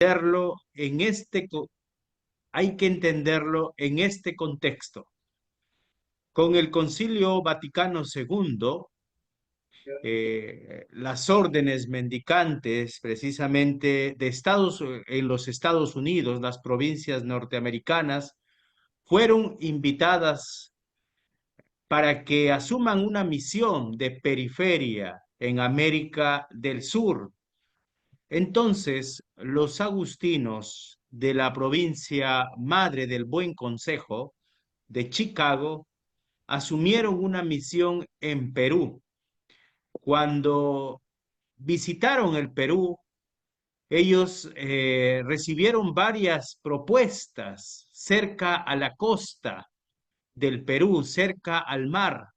entenderlo hay que entenderlo en este contexto. Con el Concilio Vaticano II, las órdenes mendicantes, precisamente en los Estados Unidos, las provincias norteamericanas, fueron invitadas para que asuman una misión de periferia en América del Sur. Entonces, los agustinos de la provincia Madre del Buen Consejo de Chicago asumieron una misión en Perú. Cuando visitaron el Perú, ellos recibieron varias propuestas cerca a la costa del Perú, cerca al mar,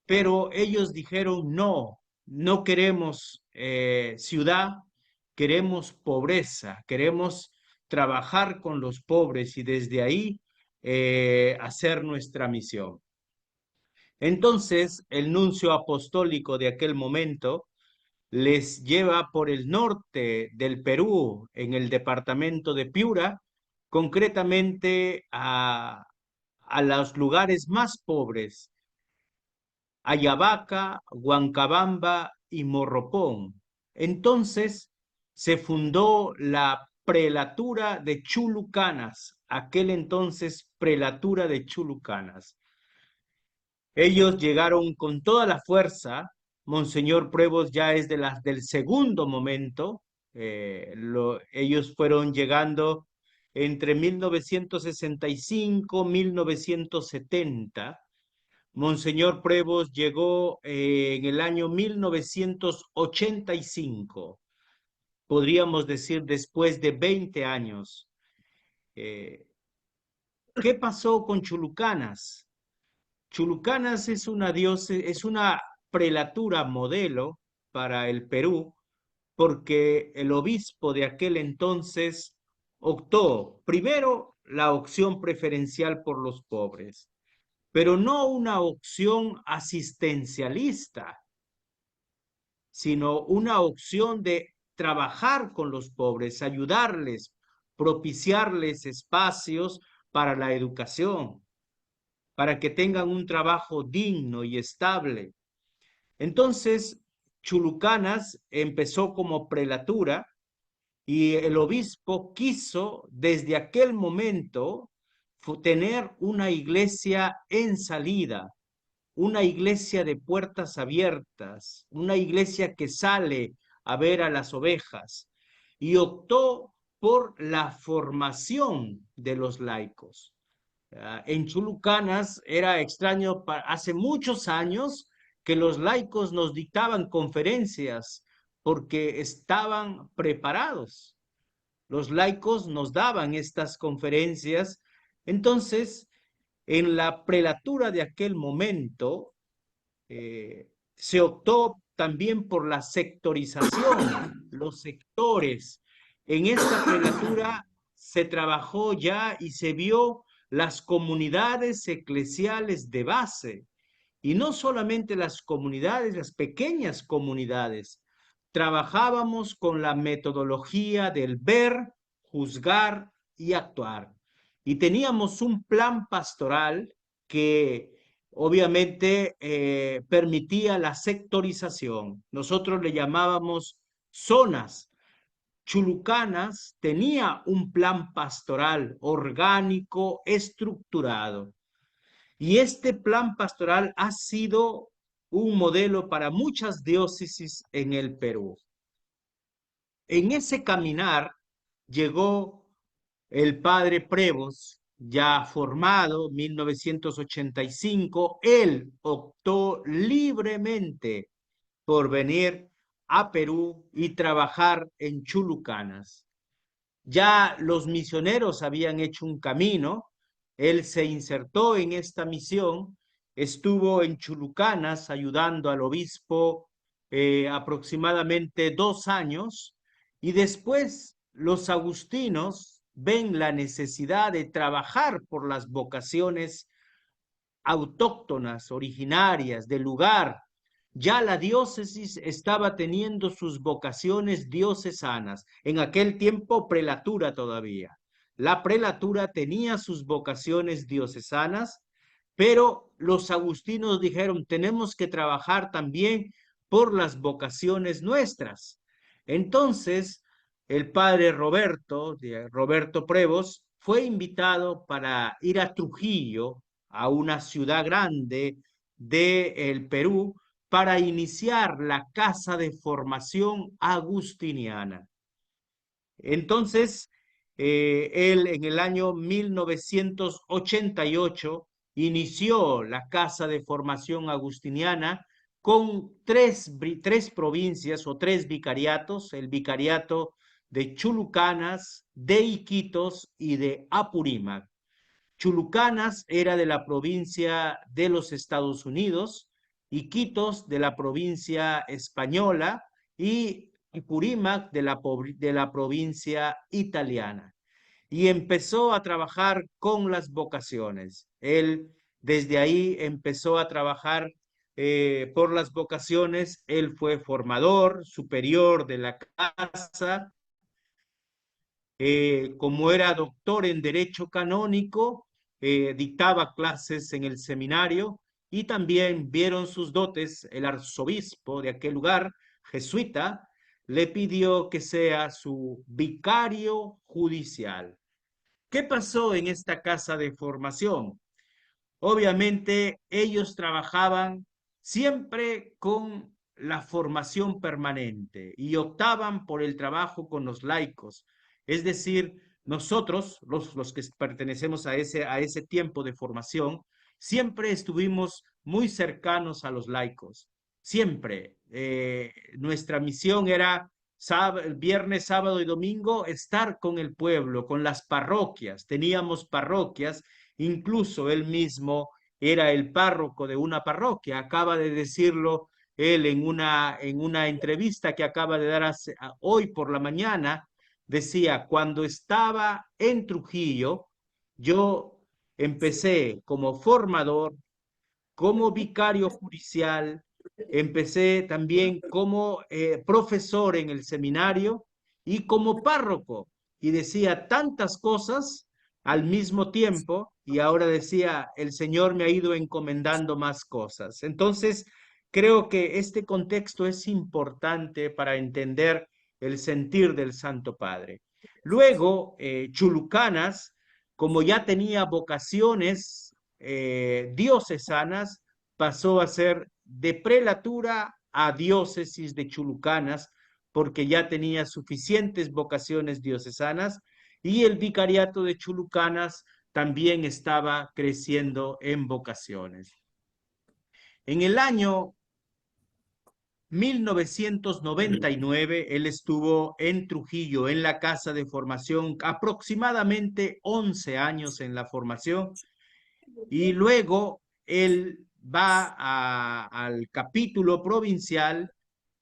pero ellos dijeron no, no queremos ciudad, queremos pobreza, queremos trabajar con los pobres y desde ahí hacer nuestra misión. Entonces, el nuncio apostólico de aquel momento les lleva por el norte del Perú, en el departamento de Piura, concretamente a los lugares más pobres, Ayabaca, Huancabamba y Morropón. Entonces se fundó la prelatura de Chulucanas, aquel entonces prelatura de Chulucanas. Ellos llegaron con toda la fuerza. Monseñor Pruebos ya es del segundo momento. Ellos fueron llegando entre 1965 y 1970. Monseñor Pruebos llegó en el año 1985, podríamos decir después de 20 años. Eh, ¿Qué pasó con Chulucanas? Chulucanas es una prelatura modelo para el Perú, porque el obispo de aquel entonces optó primero la opción preferencial por los pobres, pero no una opción asistencialista, sino una opción de trabajar con los pobres, ayudarles, propiciarles espacios para la educación, para que tengan un trabajo digno y estable. Entonces, Chulucanas empezó como prelatura y el obispo quiso desde aquel momento tener una iglesia en salida, una iglesia de puertas abiertas, una iglesia que sale a ver a las ovejas, y optó por la formación de los laicos. En Chulucanas era extraño, hace muchos años que los laicos nos dictaban conferencias porque estaban preparados. Los laicos nos daban estas conferencias. Entonces, en la prelatura de aquel momento, se optó también por la sectorización, los sectores. En esta prelatura se trabajó ya y se vio las comunidades eclesiales de base, y no solamente las comunidades, las pequeñas comunidades. Trabajábamos con la metodología del ver, juzgar y actuar. Y teníamos un plan pastoral que obviamente permitía la sectorización. Nosotros le llamábamos zonas. Chulucanas tenía un plan pastoral orgánico, estructurado. Y este plan pastoral ha sido un modelo para muchas diócesis en el Perú. En ese caminar llegó el padre Prevos, ya formado, 1985. Él optó libremente por venir a Perú y trabajar en Chulucanas. Ya los misioneros habían hecho un camino, él se insertó en esta misión, estuvo en Chulucanas ayudando al obispo aproximadamente 2 años, y después los agustinos ven la necesidad de trabajar por las vocaciones autóctonas, originarias del lugar, ya la diócesis estaba teniendo sus vocaciones diocesanas. En aquel tiempo, prelatura todavía. La prelatura tenía sus vocaciones diocesanas, pero los agustinos dijeron, tenemos que trabajar también por las vocaciones nuestras. Entonces, el padre Roberto Prevos, fue invitado para ir a Trujillo, a una ciudad grande del Perú, para iniciar la casa de formación agustiniana. Entonces, él en el año 1988 inició la casa de formación agustiniana con tres provincias o tres vicariatos, el vicariato de Chulucanas, de Iquitos y de Apurímac. Chulucanas era de la provincia de los Estados Unidos, Iquitos de la provincia española y Apurímac de la provincia italiana. Y empezó a trabajar con las vocaciones. Él desde ahí empezó a trabajar por las vocaciones. Él fue formador superior de la casa, como era doctor en Derecho Canónico, dictaba clases en el seminario y también vieron sus dotes. El arzobispo de aquel lugar, jesuita, le pidió que sea su vicario judicial. ¿Qué pasó en esta casa de formación? Obviamente ellos trabajaban siempre con la formación permanente y optaban por el trabajo con los laicos. Es decir, nosotros, los que pertenecemos a ese tiempo de formación, siempre estuvimos muy cercanos a los laicos. Siempre. Nuestra misión era viernes, sábado y domingo estar con el pueblo, con las parroquias. Teníamos parroquias. Incluso él mismo era el párroco de una parroquia, acaba de decirlo él en una entrevista que acaba de dar hoy por la mañana. Decía, cuando estaba en Trujillo, yo empecé como formador, como vicario judicial, empecé también como profesor en el seminario y como párroco. Y decía tantas cosas al mismo tiempo y ahora decía, el Señor me ha ido encomendando más cosas. Entonces, creo que este contexto es importante para entender el sentir del Santo Padre. Luego, Chulucanas, como ya tenía vocaciones diocesanas, pasó a ser de prelatura a diócesis de Chulucanas, porque ya tenía suficientes vocaciones diocesanas, y el vicariato de Chulucanas también estaba creciendo en vocaciones. En el año 1999, él estuvo en Trujillo, en la casa de formación, aproximadamente 11 años en la formación, y luego él va al capítulo provincial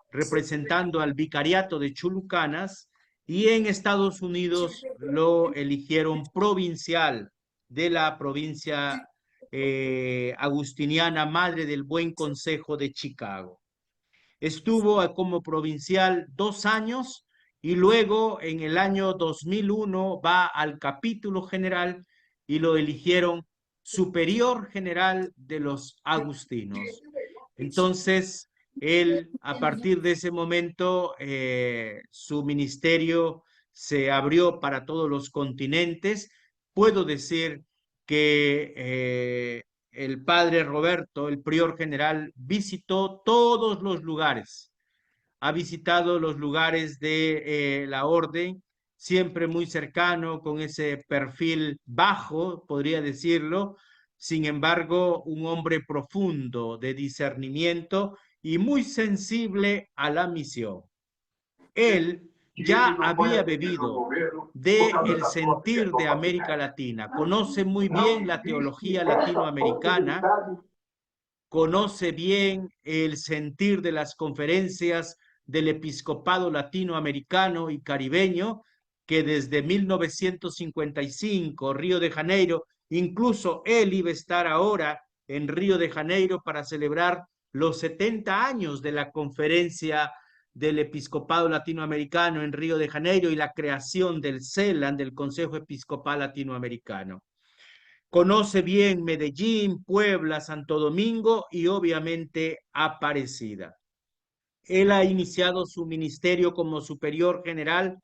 representando al vicariato de Chulucanas y en Estados Unidos lo eligieron provincial de la provincia agustiniana Madre del Buen Consejo de Chicago. Estuvo como provincial 2 años y luego en el año 2001 va al capítulo general y lo eligieron superior general de los agustinos. Entonces, él, a partir de ese momento, su ministerio se abrió para todos los continentes. Puedo decir que el padre Roberto, el prior general, visitó todos los lugares, ha visitado los lugares de la orden, siempre muy cercano, con ese perfil bajo, podría decirlo. Sin embargo, un hombre profundo de discernimiento y muy sensible a la misión. Él ya había bebido de el sentir de América Latina, conoce muy bien la teología latinoamericana, conoce bien el sentir de las conferencias del episcopado latinoamericano y caribeño, que desde 1955, Río de Janeiro, incluso él iba a estar ahora en Río de Janeiro para celebrar los 70 años de la conferencia del Episcopado Latinoamericano en Río de Janeiro y la creación del CELAN, del Consejo Episcopal Latinoamericano. Conoce bien Medellín, Puebla, Santo Domingo y obviamente Aparecida. Él ha iniciado su ministerio como superior general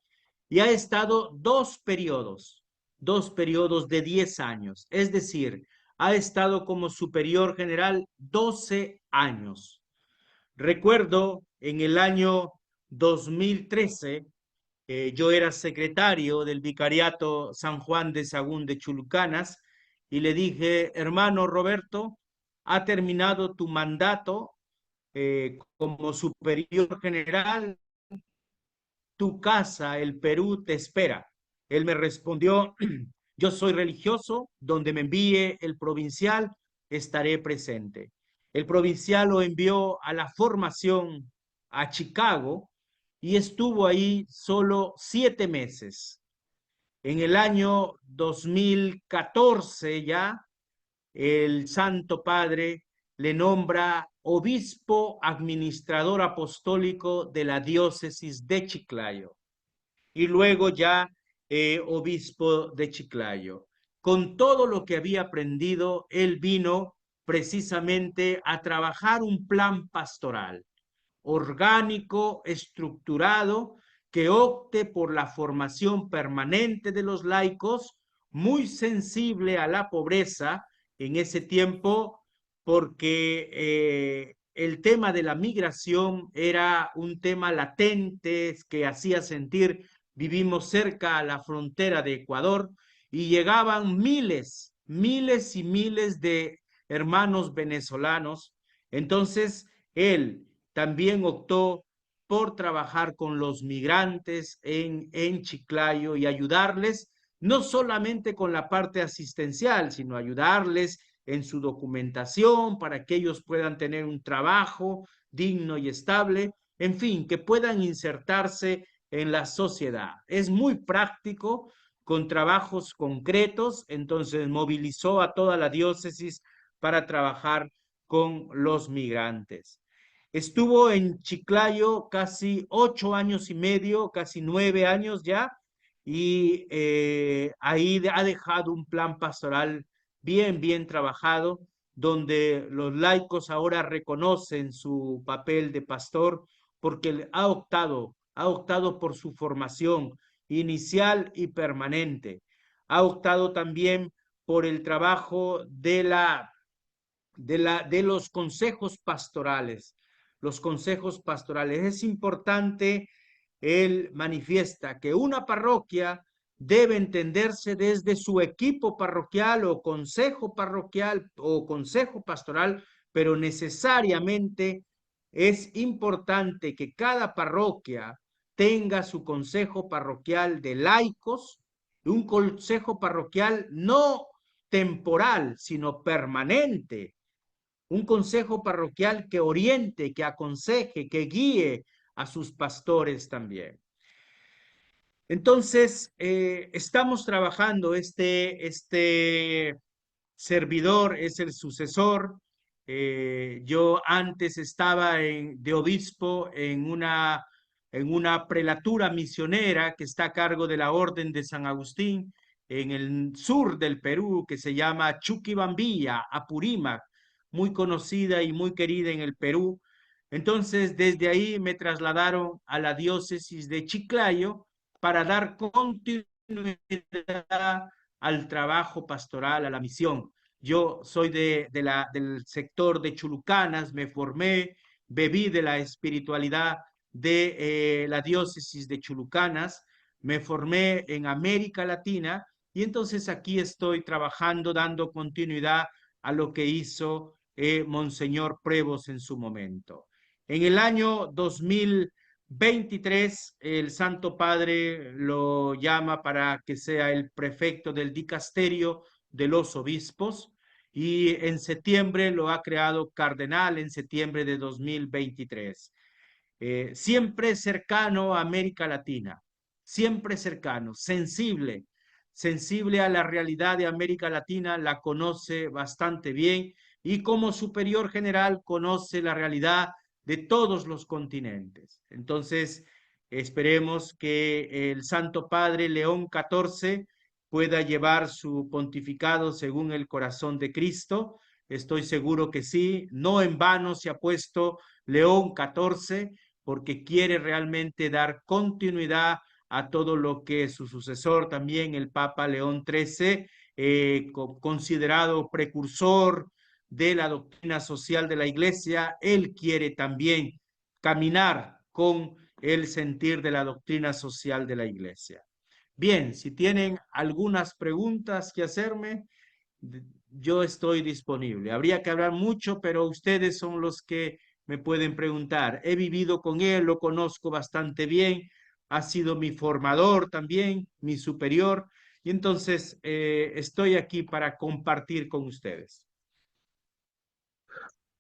y ha estado dos periodos de 10 años, es decir, ha estado como superior general 12 años. Recuerdo en el año 2013, yo era secretario del Vicariato San Juan de Sagún de Chulucanas y le dije, hermano Roberto, ha terminado tu mandato como superior general, tu casa, el Perú, te espera. Él me respondió, yo soy religioso, donde me envíe el provincial, estaré presente. El provincial lo envió a la formación a Chicago y estuvo ahí solo 7 meses. En el año 2014 ya, el Santo Padre le nombra obispo administrador apostólico de la diócesis de Chiclayo y luego ya obispo de Chiclayo. Con todo lo que había aprendido, él vino precisamente a trabajar un plan pastoral orgánico, estructurado, que opte por la formación permanente de los laicos, muy sensible a la pobreza en ese tiempo, porque el tema de la migración era un tema latente que hacía sentir, vivimos cerca a la frontera de Ecuador y llegaban miles, miles y miles de hermanos venezolanos. Entonces, él también optó por trabajar con los migrantes en Chiclayo y ayudarles, no solamente con la parte asistencial, sino ayudarles en su documentación para que ellos puedan tener un trabajo digno y estable, en fin, que puedan insertarse en la sociedad. Es muy práctico, con trabajos concretos, entonces movilizó a toda la diócesis para trabajar con los migrantes. Estuvo en Chiclayo casi 8 años y medio, casi 9 años ya, y ahí ha dejado un plan pastoral bien, bien trabajado, donde los laicos ahora reconocen su papel de pastor porque ha optado por su formación inicial y permanente. Ha optado también por el trabajo de los consejos pastorales. Los consejos pastorales. Es importante, él manifiesta que una parroquia debe entenderse desde su equipo parroquial o consejo pastoral, pero necesariamente es importante que cada parroquia tenga su consejo parroquial de laicos, un consejo parroquial no temporal, sino permanente, un consejo parroquial que oriente, que aconseje, que guíe a sus pastores también. Entonces, estamos trabajando, este servidor es el sucesor. Yo antes estaba de obispo en una prelatura misionera que está a cargo de la Orden de San Agustín en el sur del Perú, que se llama Chuquibambilla, Apurímac, muy conocida y muy querida en el Perú. Entonces, desde ahí me trasladaron a la diócesis de Chiclayo para dar continuidad al trabajo pastoral, a la misión. Yo soy del sector de Chulucanas, me formé, bebí de la espiritualidad de la diócesis de Chulucanas, me formé en América Latina y entonces aquí estoy trabajando, dando continuidad a lo que hizo Monseñor Prevos en su momento. En el año 2023, el Santo Padre lo llama para que sea el prefecto del dicasterio de los obispos y en septiembre lo ha creado cardenal en septiembre de 2023. Siempre cercano a América Latina, siempre cercano, sensible a la realidad de América Latina, la conoce bastante bien y como superior general conoce la realidad de todos los continentes. Entonces, esperemos que el Santo Padre León XIV pueda llevar su pontificado según el corazón de Cristo. Estoy seguro que sí. No en vano se ha puesto León XIV porque quiere realmente dar continuidad a todo lo que su sucesor también, el Papa León XIII, considerado precursor de la doctrina social de la Iglesia, él quiere también caminar con el sentir de la doctrina social de la Iglesia. Bien, si tienen algunas preguntas que hacerme, yo estoy disponible. Habría que hablar mucho, pero ustedes son los que me pueden preguntar. He vivido con él, lo conozco bastante bien, ha sido mi formador también, mi superior, y entonces estoy aquí para compartir con ustedes.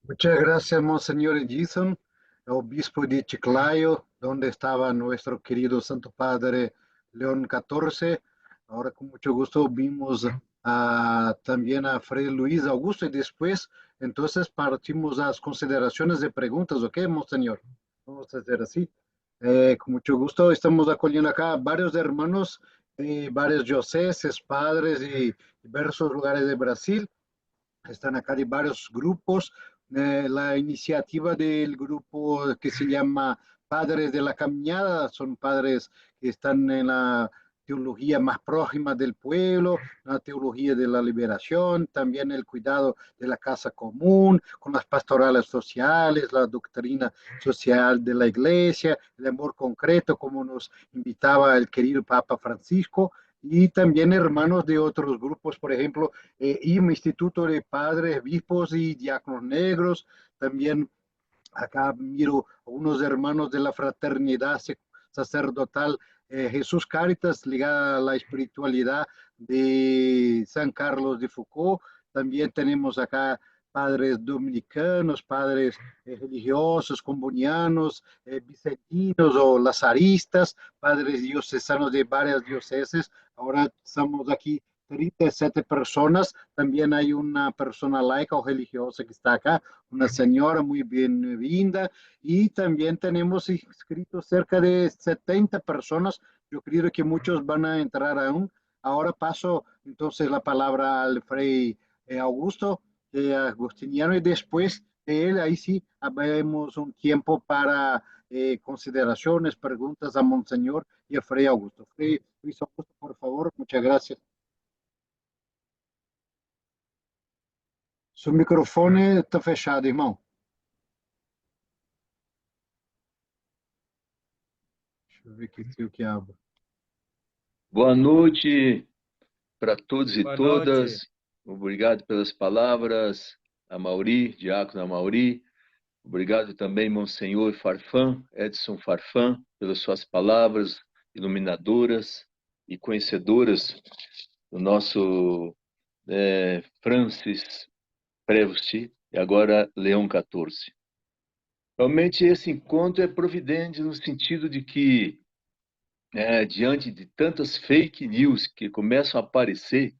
Muchas gracias, Monseñor Edison, obispo de Chiclayo, donde estaba nuestro querido Santo Padre León XIV. Ahora con mucho gusto vimos también a Fray Luis Augusto y después, entonces partimos a las consideraciones de preguntas, ¿ok, Monseñor? Vamos a hacer así. Con mucho gusto estamos acogiendo acá varios hermanos de varias dioceses, padres y diversos lugares de Brasil. Están acá de varios grupos. La iniciativa del grupo que se llama Padres de la Caminada son padres que están en la teología más próxima del pueblo, la teología de la liberación, también el cuidado de la casa común, con las pastorales sociales, la doctrina social de la iglesia, el amor concreto, como nos invitaba el querido Papa Francisco, y también hermanos de otros grupos, por ejemplo, un Instituto de Padres, Obispos y Diáconos Negros. También acá miro a unos hermanos de la fraternidad sacerdotal Jesús Caritas, ligada a la espiritualidad de San Carlos de Foucault. También tenemos acá padres dominicanos, padres religiosos, combonianos, vicentinos o lazaristas, padres diocesanos de varias dioceses. Ahora estamos aquí 37 personas. También hay una persona laica o religiosa que está acá, una señora muy bienvenida. Y también tenemos inscritos cerca de 70 personas. Yo creo que muchos van a entrar aún. Ahora paso entonces la palabra al Fray Augusto Agustiniano y después de él, ahí sí, vemos un tiempo para consideraciones, preguntas a Monseñor y a Fray Augusto. Fray Luis Augusto, por favor, muchas gracias. Seu microfone está fechado, irmão. Deixa eu ver aqui se o que abro. Boa noite para todos e Boa todas. noche. Obrigado pelas palavras, Amaury, Diácono Amaury. Obrigado também, Monsenhor Farfan, Edson Farfan, pelas suas palavras iluminadoras e conhecedoras do nosso Francis Prevost e agora Leão XIV. Realmente esse encontro é providente no sentido de que, diante de tantas fake news que começam a aparecer,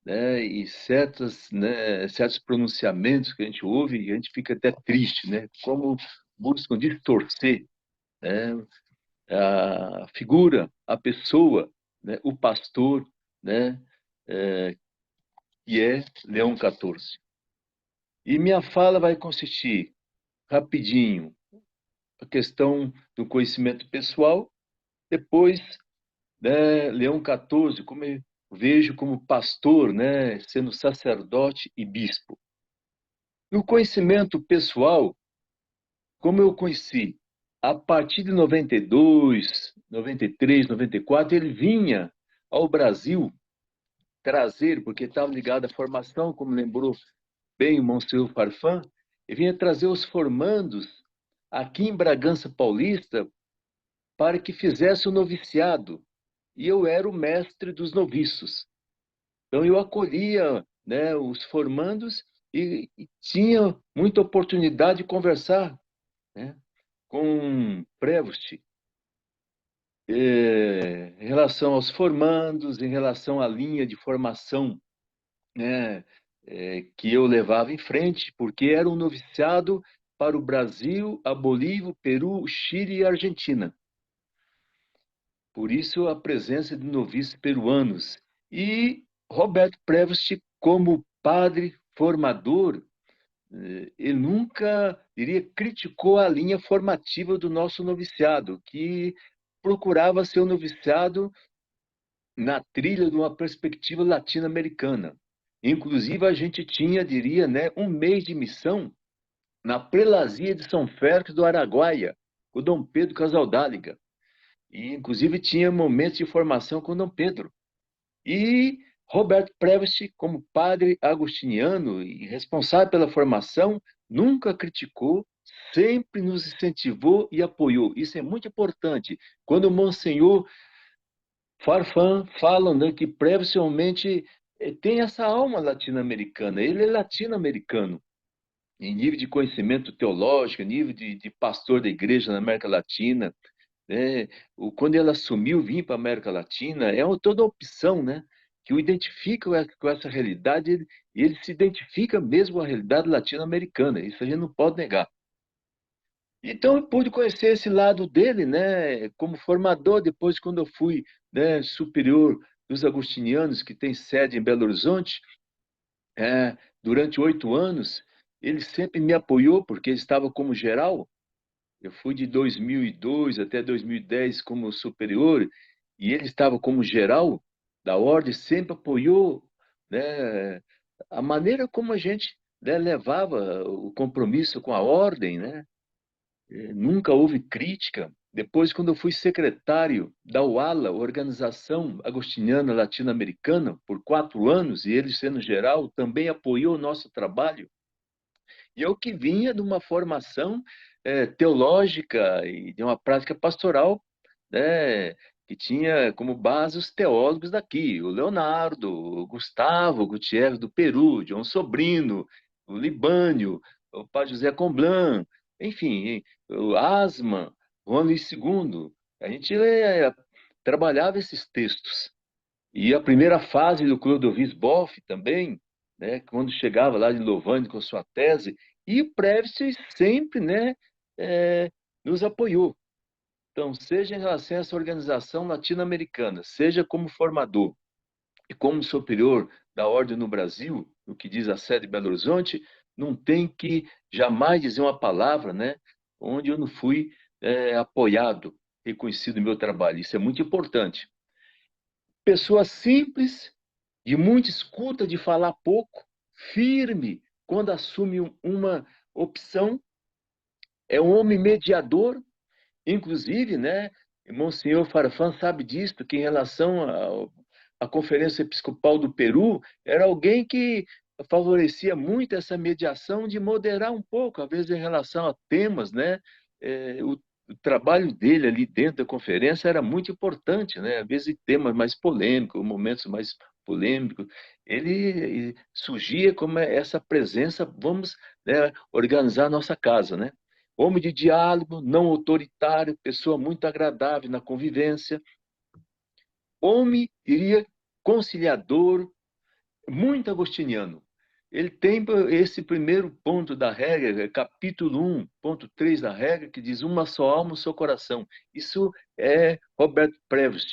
né, e certos pronunciamentos que a gente ouve e a gente fica até triste, né, como buscam distorcer, né, a figura, a pessoa, né, o pastor, né, que é Leão XIV. E minha fala vai consistir, rapidinho, a questão do conhecimento pessoal, depois, né, Leão XIV, como eu vejo como pastor, né, sendo sacerdote e bispo. No conhecimento pessoal, como eu conheci, a partir de 92, 93, 94, ele vinha ao Brasil trazer, porque estava ligado à formação, como lembrou bem o Monsenhor Farfan, ele vinha trazer os formandos aqui em Bragança Paulista para que fizesse o noviciado. E eu era o mestre dos noviços. Então eu acolhia, né, os formandos e tinha muita oportunidade de conversar, né, com Prevost em relação aos formandos, em relação à linha de formação, né, que eu levava em frente, porque era um noviciado para o Brasil, a Bolívia, o Peru, o Chile e a Argentina. Por isso a presença de noviços peruanos. E Roberto Prevost, como padre formador, ele nunca, diria, criticou a linha formativa do nosso noviciado, que procurava ser um noviciado na trilha de uma perspectiva latino-americana. Inclusive, a gente tinha, diria, né, um mês de missão na prelazia de São Félix do Araguaia, com Dom Pedro Casaldáliga. E, inclusive, tinha momentos de formação com Dom Pedro. E Roberto Prevost, como padre agostiniano e responsável pela formação, nunca criticou, sempre nos incentivou e apoiou. Isso é muito importante. Quando o Monsenhor Farfán fala, né, que Prevost realmente tem essa alma latino-americana. Ele é latino-americano em nível de conhecimento teológico, em nível de pastor da igreja na América Latina, né? Quando ele assumiu vir para a América Latina, toda a opção, né? Que o identifica com essa realidade, ele se identifica mesmo com a realidade latino-americana, isso a gente não pode negar. Então, eu pude conhecer esse lado dele, né? Como formador, depois, quando eu fui, né, superior dos agostinianos, que tem sede em Belo Horizonte, durante 8 anos, ele sempre me apoiou, porque ele estava como geral. Eu fui de 2002 até 2010 como superior, e ele estava como geral da ordem, sempre apoiou, né, a maneira como a gente, né, levava o compromisso com a ordem, né? Nunca houve crítica. Depois, quando eu fui secretário da UALA, Organização Agostiniana Latino-Americana, por 4 anos, e ele sendo geral, também apoiou o nosso trabalho. E eu que vinha de uma formação teológica e de uma prática pastoral, né, que tinha como base os teólogos daqui, o Leonardo, o Gustavo o Gutierrez do Peru, João Sobrino, o Libânio, o Padre José Comblan, enfim, o Asman, Juan Luís II. A gente trabalhava esses textos. E a primeira fase do Clodovis Boff também, né, quando chegava lá de Louvain com sua tese, e o Prevost sempre, né, nos apoiou. Então, seja em relação a essa organização latino-americana, seja como formador e como superior da ordem no Brasil, no que diz a sede de Belo Horizonte, não tem que jamais dizer uma palavra, né, onde eu não fui apoiado, reconhecido o meu trabalho. Isso é muito importante. Pessoa simples, de muita escuta, de falar pouco, firme quando assume uma opção, é um homem mediador, inclusive, né? Monsenhor Farfán sabe disso, que em relação à Conferência Episcopal do Peru, era alguém que favorecia muito essa mediação de moderar um pouco, às vezes em relação a temas, né? O trabalho dele ali dentro da conferência era muito importante, né? Às vezes temas mais polêmicos, momentos mais polêmicos, ele surgia como essa presença, vamos, né, organizar a nossa casa, né? Homem de diálogo, não autoritário, pessoa muito agradável na convivência. Homem, diria, conciliador, muito agostiniano. Ele tem esse primeiro ponto da regra, capítulo 1, ponto 3 da regra, que diz uma só alma, um só coração. Isso é Roberto Prevost,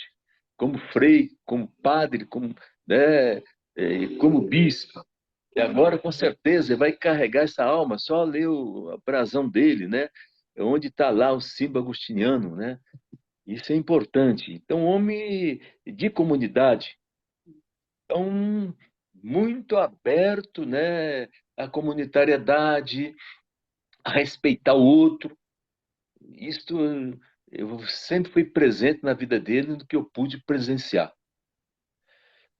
como frei, como padre, como, né, como bispo. E agora, com certeza, vai carregar essa alma, só ler a brasão dele, né? Onde está lá o símbolo agostiniano, né? Isso é importante. Então, homem de comunidade, então, muito aberto, né? À comunitariedade, a respeitar o outro. Isto eu sempre fui presente na vida dele no que eu pude presenciar.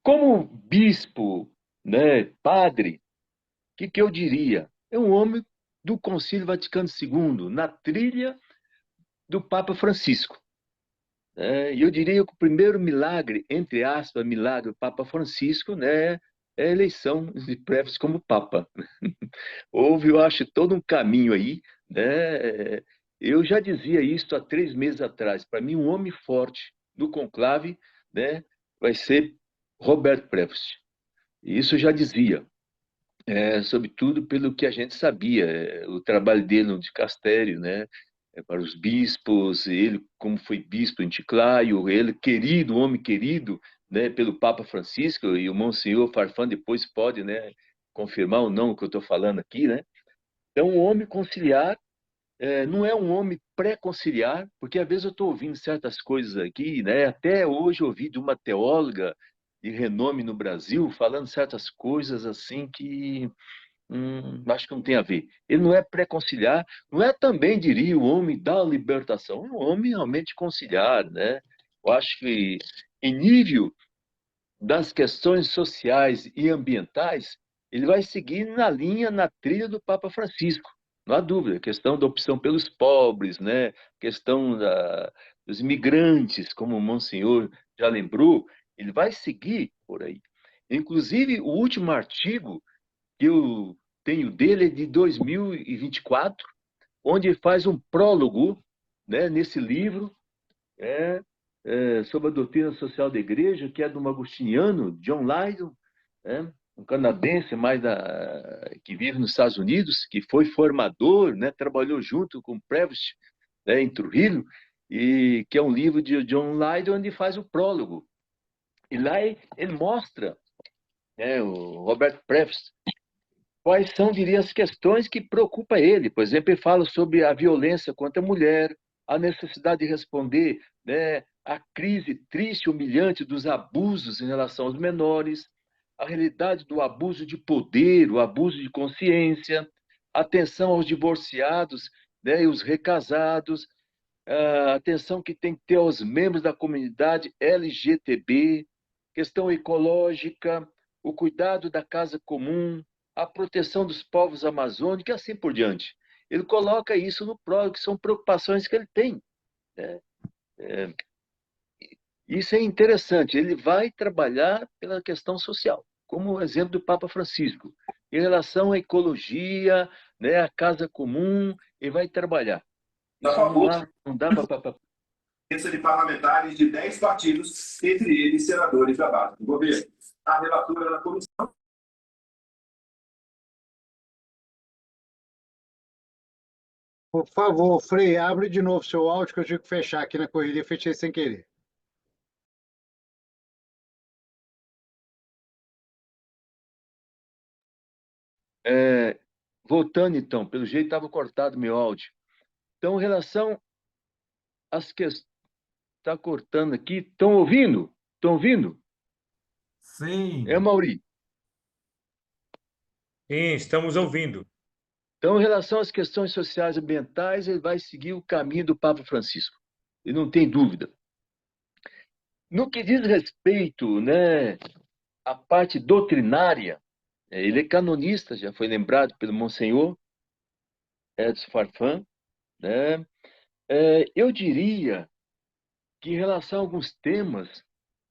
Como bispo, né, padre, que eu diria? É um homem do Concílio Vaticano II, na trilha do Papa Francisco. E eu diria que o primeiro milagre, entre aspas, milagre do Papa Francisco, né, é a eleição de Prevost como Papa. Houve, eu acho, todo um caminho aí. Né? Eu já dizia isso há 3 meses atrás. Para mim, um homem forte do conclave, né, vai ser Roberto Prevost. Isso eu já dizia. sobretudo pelo que a gente sabia, o trabalho dele no dicastério, né? Para os bispos, ele como foi bispo em Chiclayo, ele querido, homem querido, né? Pelo Papa Francisco, e o Monsenhor Farfán depois pode, né? Confirmar ou não o que eu estou falando aqui, né? Então, um homem conciliar não é um homem pré-conciliar, porque às vezes eu estou ouvindo certas coisas aqui, né? Até hoje eu ouvi de uma teóloga de renome no Brasil falando certas coisas assim que acho que não tem a ver. Ele não é pré-conciliar, não é também, diria, o homem da libertação, é um homem realmente conciliar, né? Eu acho que em nível das questões sociais e ambientais, ele vai seguir na linha, na trilha do Papa Francisco. Não há dúvida, a questão da opção pelos pobres, né? Questão dos imigrantes, como o Monsenhor já lembrou, ele vai seguir por aí. Inclusive, o último artigo que eu tenho dele é de 2024, onde ele faz um prólogo, né, nesse livro, é, sobre a doutrina social da igreja, que é de um agostiniano, John Lydon, um canadense que vive nos Estados Unidos, que foi formador, né, trabalhou junto com Prevost, né, em Trujillo, e que é um livro de John Lydon, onde faz o prólogo. E lá ele mostra, né, o Robert Prevost, quais são, diria, as questões que preocupam ele. Por exemplo, ele fala sobre a violência contra a mulher, a necessidade de responder, né, à crise triste e humilhante dos abusos em relação aos menores, a realidade do abuso de poder, o abuso de consciência, atenção aos divorciados, né, e os recasados, a atenção que tem que ter aos membros da comunidade LGTB, questão ecológica, o cuidado da casa comum, a proteção dos povos amazônicos e assim por diante. Ele coloca isso no prólogo, que são preocupações que ele tem, né? Isso é interessante. Ele vai trabalhar pela questão social, como o exemplo do Papa Francisco. Em relação à ecologia, né, à casa comum, ele vai trabalhar. A Isso favor não dá para de parlamentares de 10 partidos, entre eles senadores da base do governo. A relatora da comissão. Por favor, Frei, abre de novo seu áudio que eu tive que fechar aqui na correria, fechei sem querer. Voltando então, pelo jeito estava cortado meu áudio. Então, em relação às questões. Está cortando aqui. Estão ouvindo? Estão ouvindo? Sim. Mauri. Sim, estamos ouvindo. Então, em relação às questões sociais e ambientais, ele vai seguir o caminho do Papa Francisco. E não tem dúvida. No que diz respeito, né, à parte doutrinária, ele é canonista, já foi lembrado pelo Monsenhor Edson Farfán, né? Eu diria que, em relação a alguns temas,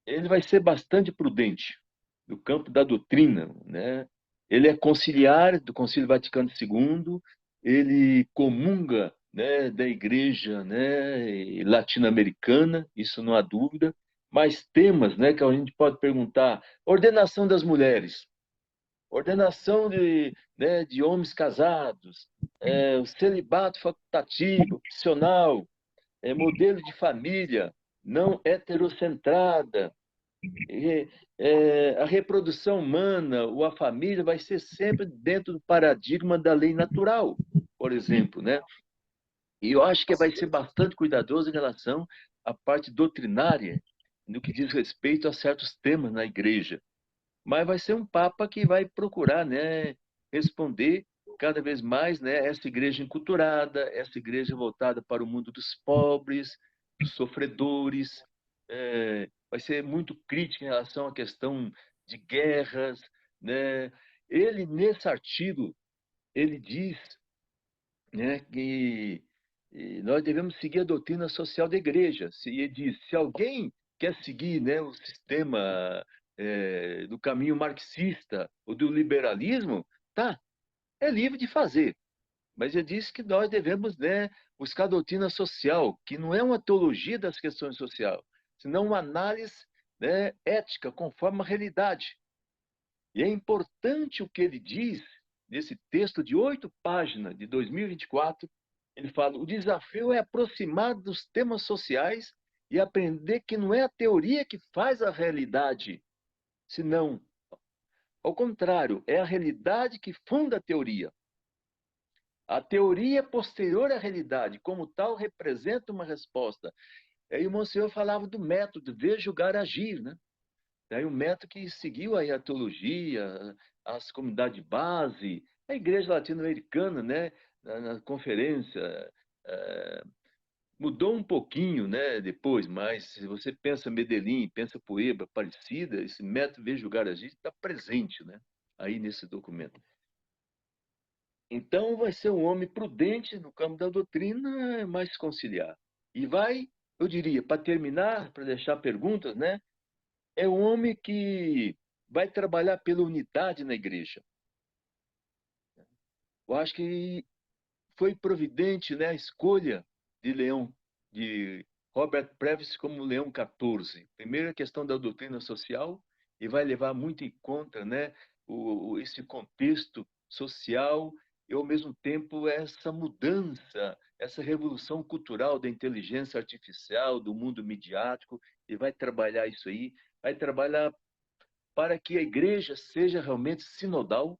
ele vai ser bastante prudente no campo da doutrina, né? Ele é conciliar do Concílio Vaticano II, ele comunga, né, da igreja, né, latino-americana, isso não há dúvida, mas temas, né, que a gente pode perguntar, ordenação das mulheres, ordenação né, de homens casados, o celibato facultativo, opcional, modelo de família não heterocentrada, a reprodução humana ou a família vai ser sempre dentro do paradigma da lei natural, por exemplo, né? E eu acho que vai ser bastante cuidadoso em relação à parte doutrinária, no que diz respeito a certos temas na igreja. Mas vai ser um papa que vai procurar, né, responder cada vez mais, né, essa igreja enculturada, essa igreja voltada para o mundo dos pobres, dos sofredores, vai ser muito crítico em relação à questão de guerras, né? Ele, nesse artigo, ele diz, né, que nós devemos seguir a doutrina social da igreja. Ele diz, se alguém quer seguir, né, o sistema do caminho marxista ou do liberalismo, tá, é livre de fazer. Mas ele diz que nós devemos, né, buscar a doutrina social, que não é uma teologia das questões sociais, senão uma análise, né, ética conforme a realidade. E é importante o que ele diz nesse texto de 8 páginas de 2024. Ele fala: o desafio é aproximar dos temas sociais e aprender que não é a teoria que faz a realidade, senão, ao contrário, é a realidade que funda a teoria. A teoria é posterior à realidade, como tal, representa uma resposta. Aí o Monsenhor falava do método ver, julgar, agir, né? Daí um método que seguiu aí a teologia, as comunidades de base, a igreja latino-americana, né? Na conferência, mudou um pouquinho, né? Depois, mas se você pensa Medellín, pensa Puebla, Aparecida, esse método ver, julgar, agir está presente, né? Aí nesse documento. Então, vai ser um homem prudente no campo da doutrina, mas conciliar. E vai, eu diria, para terminar, para deixar perguntas, né? É um homem que vai trabalhar pela unidade na igreja. Eu acho que foi providente, né, a escolha de Leão, de Robert Previs como Leão XIV. Primeiro, a questão da doutrina social, e vai levar muito em conta, né, esse contexto social e, ao mesmo tempo, essa mudança, essa revolução cultural da inteligência artificial, do mundo midiático, e vai trabalhar isso aí, vai trabalhar para que a igreja seja realmente sinodal.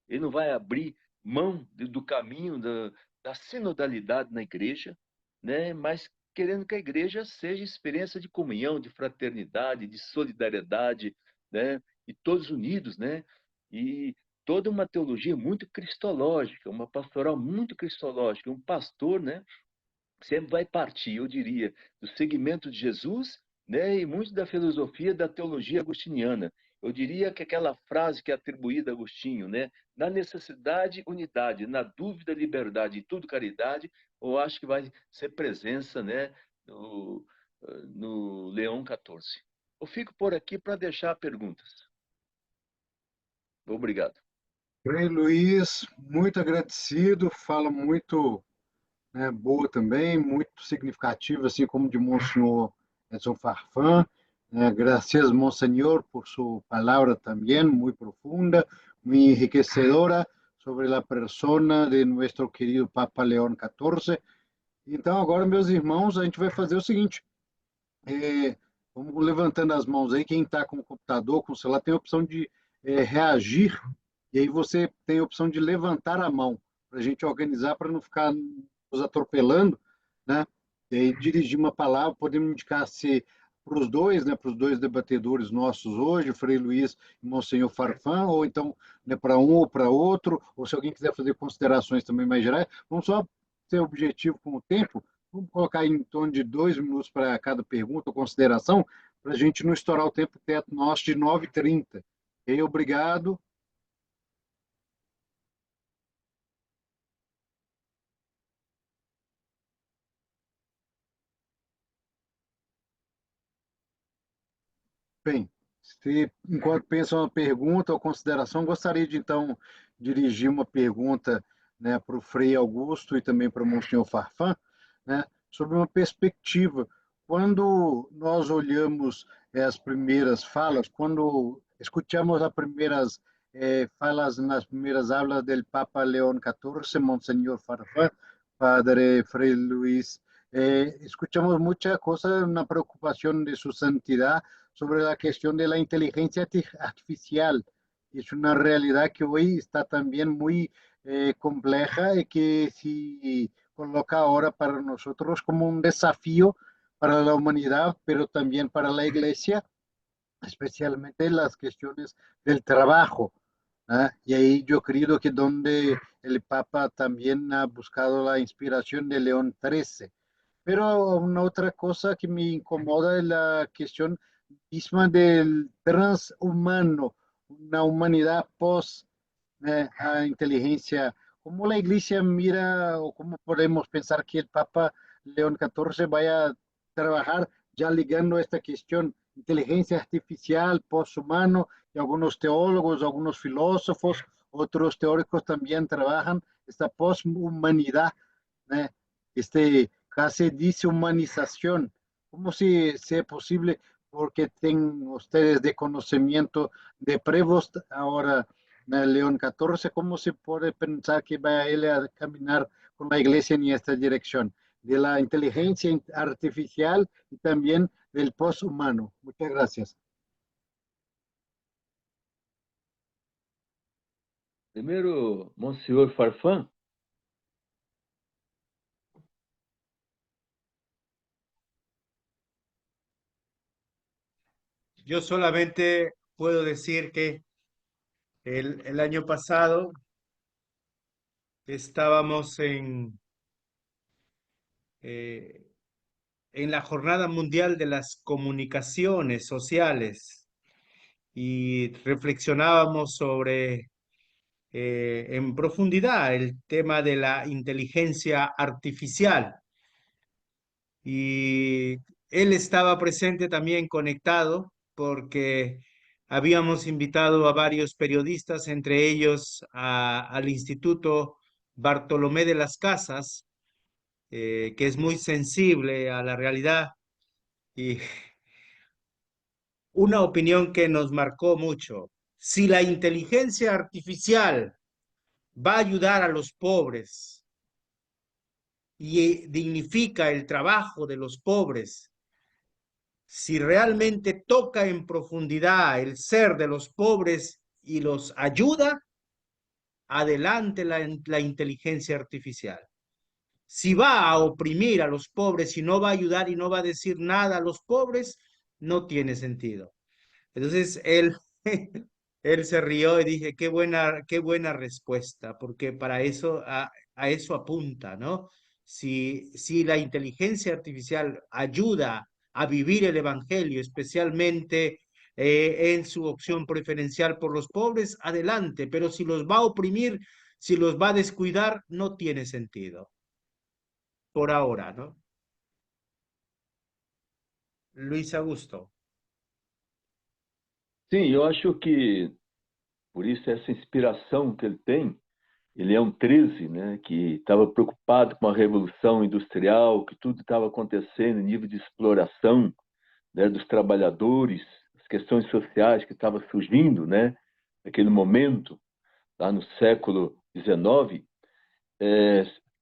Ele não vai abrir mão do caminho da sinodalidade na igreja, né? Mas querendo que a igreja seja experiência de comunhão, de fraternidade, de solidariedade, né? E todos unidos, né? E toda uma teologia muito cristológica, uma pastoral muito cristológica. Um pastor, né, sempre vai partir, eu diria, do segmento de Jesus, né, e muito da filosofia da teologia agostiniana. Eu diria que aquela frase que é atribuída a Agostinho, né, na necessidade, unidade, na dúvida, liberdade e tudo caridade, eu acho que vai ser presença, né, no Leão XIV. Eu fico por aqui para deixar perguntas. Obrigado. Frei Luiz, muito agradecido, fala muito, né, boa também, muito significativa, assim como de Monsenhor Edson Farfán. Gracias, Monseñor, por su palabra también muy profunda, muy enriquecedora sobre la persona de nuestro querido Papa León XIV. Então, agora, meus irmãos, a gente vai fazer o seguinte: vamos levantando as mãos aí. Quem está com o computador, com o celular, tem a opção de reagir, e aí você tem a opção de levantar a mão, para a gente organizar, para não ficar nos atropelando, né? E aí dirigir uma palavra, podemos indicar se para os dois, né, para os dois debatedores nossos hoje, Frei Luiz e Monsenhor Farfán, ou então, né, para um ou para outro, ou se alguém quiser fazer considerações também mais gerais. Vamos só ser objetivo com o tempo. Vamos colocar em torno de 2 minutos para cada pergunta ou consideração, para a gente não estourar o tempo teto nosso de 9h30. E aí, obrigado. Bem, se enquanto pensa uma pergunta ou consideração, gostaria de então dirigir uma pergunta, né, para o Frei Augusto e também para o Monsenhor Farfán, né, sobre uma perspectiva. Quando nós olhamos as primeiras falas, quando escutamos as primeiras falas nas primeiras aulas do Papa León XIV, Monsenhor Farfán, Padre Frei Luis, escuchamos muchas cosas, una preocupación de su santidad sobre la cuestión de la inteligencia artificial. Es una realidad que hoy está también muy compleja y que se coloca ahora para nosotros como un desafío para la humanidad, pero también para la iglesia, especialmente las cuestiones del trabajo. Y ahí yo creo que donde el Papa también ha buscado la inspiración de León XIII. Pero una otra cosa que me incomoda es la cuestión misma del transhumano, una humanidad post a inteligencia. ¿Cómo la Iglesia mira o cómo podemos pensar que el Papa León XIV vaya a trabajar ya ligando esta cuestión, inteligencia artificial, posthumano, y algunos teólogos, algunos filósofos, otros teóricos también trabajan esta poshumanidad, este casi deshumanización? ¿Cómo si es posible porque tienen ustedes de conocimiento de Prevost ahora en el León 14, ¿cómo se puede pensar que va a él a caminar con la iglesia en esta dirección? De la inteligencia artificial y también del posthumano. Muchas gracias. Primeiro, Monsenhor Farfán. Yo solamente puedo decir que el año pasado estábamos eh, en la Jornada Mundial de las Comunicaciones Sociales y reflexionábamos sobre en profundidad el tema de la inteligencia artificial. Y él estaba presente también conectado porque habíamos invitado a varios periodistas, entre ellos al Instituto Bartolomé de las Casas, que es muy sensible a la realidad, y una opinión que nos marcó mucho. Si la inteligencia artificial va a ayudar a los pobres y dignifica el trabajo de los pobres, si realmente toca en profundidad el ser de los pobres y los ayuda, adelante la inteligencia artificial. Si va a oprimir a los pobres y no va a ayudar y no va a decir nada a los pobres, no tiene sentido. Entonces él se rió y dije, qué buena respuesta, porque para eso, a eso apunta, ¿no? Si la inteligencia artificial ayuda a vivir el evangelio, especialmente en su opción preferencial por los pobres, adelante, pero si los va a oprimir, si los va a descuidar, no tiene sentido. Por ahora, ¿no? Luis Augusto. Sim, eu acho que, por isso, essa inspiração que ele tem, ele é um 13, né, que estava preocupado com a Revolução Industrial, que tudo estava acontecendo em nível de exploração, né, dos trabalhadores, as questões sociais que estavam surgindo, né, naquele momento, lá no século XIX.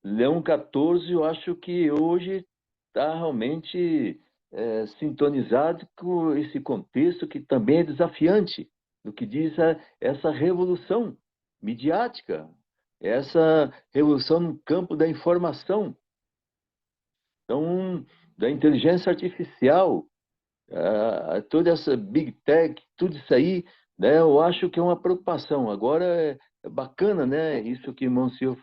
Leão XIV, eu acho que hoje está realmente sintonizado com esse contexto que também é desafiante, no que diz essa revolução midiática, essa revolução no campo da informação, então, da inteligência artificial, toda essa big tech, tudo isso aí, né, eu acho que é uma preocupação. Agora é bacana, né, isso que o Monsieur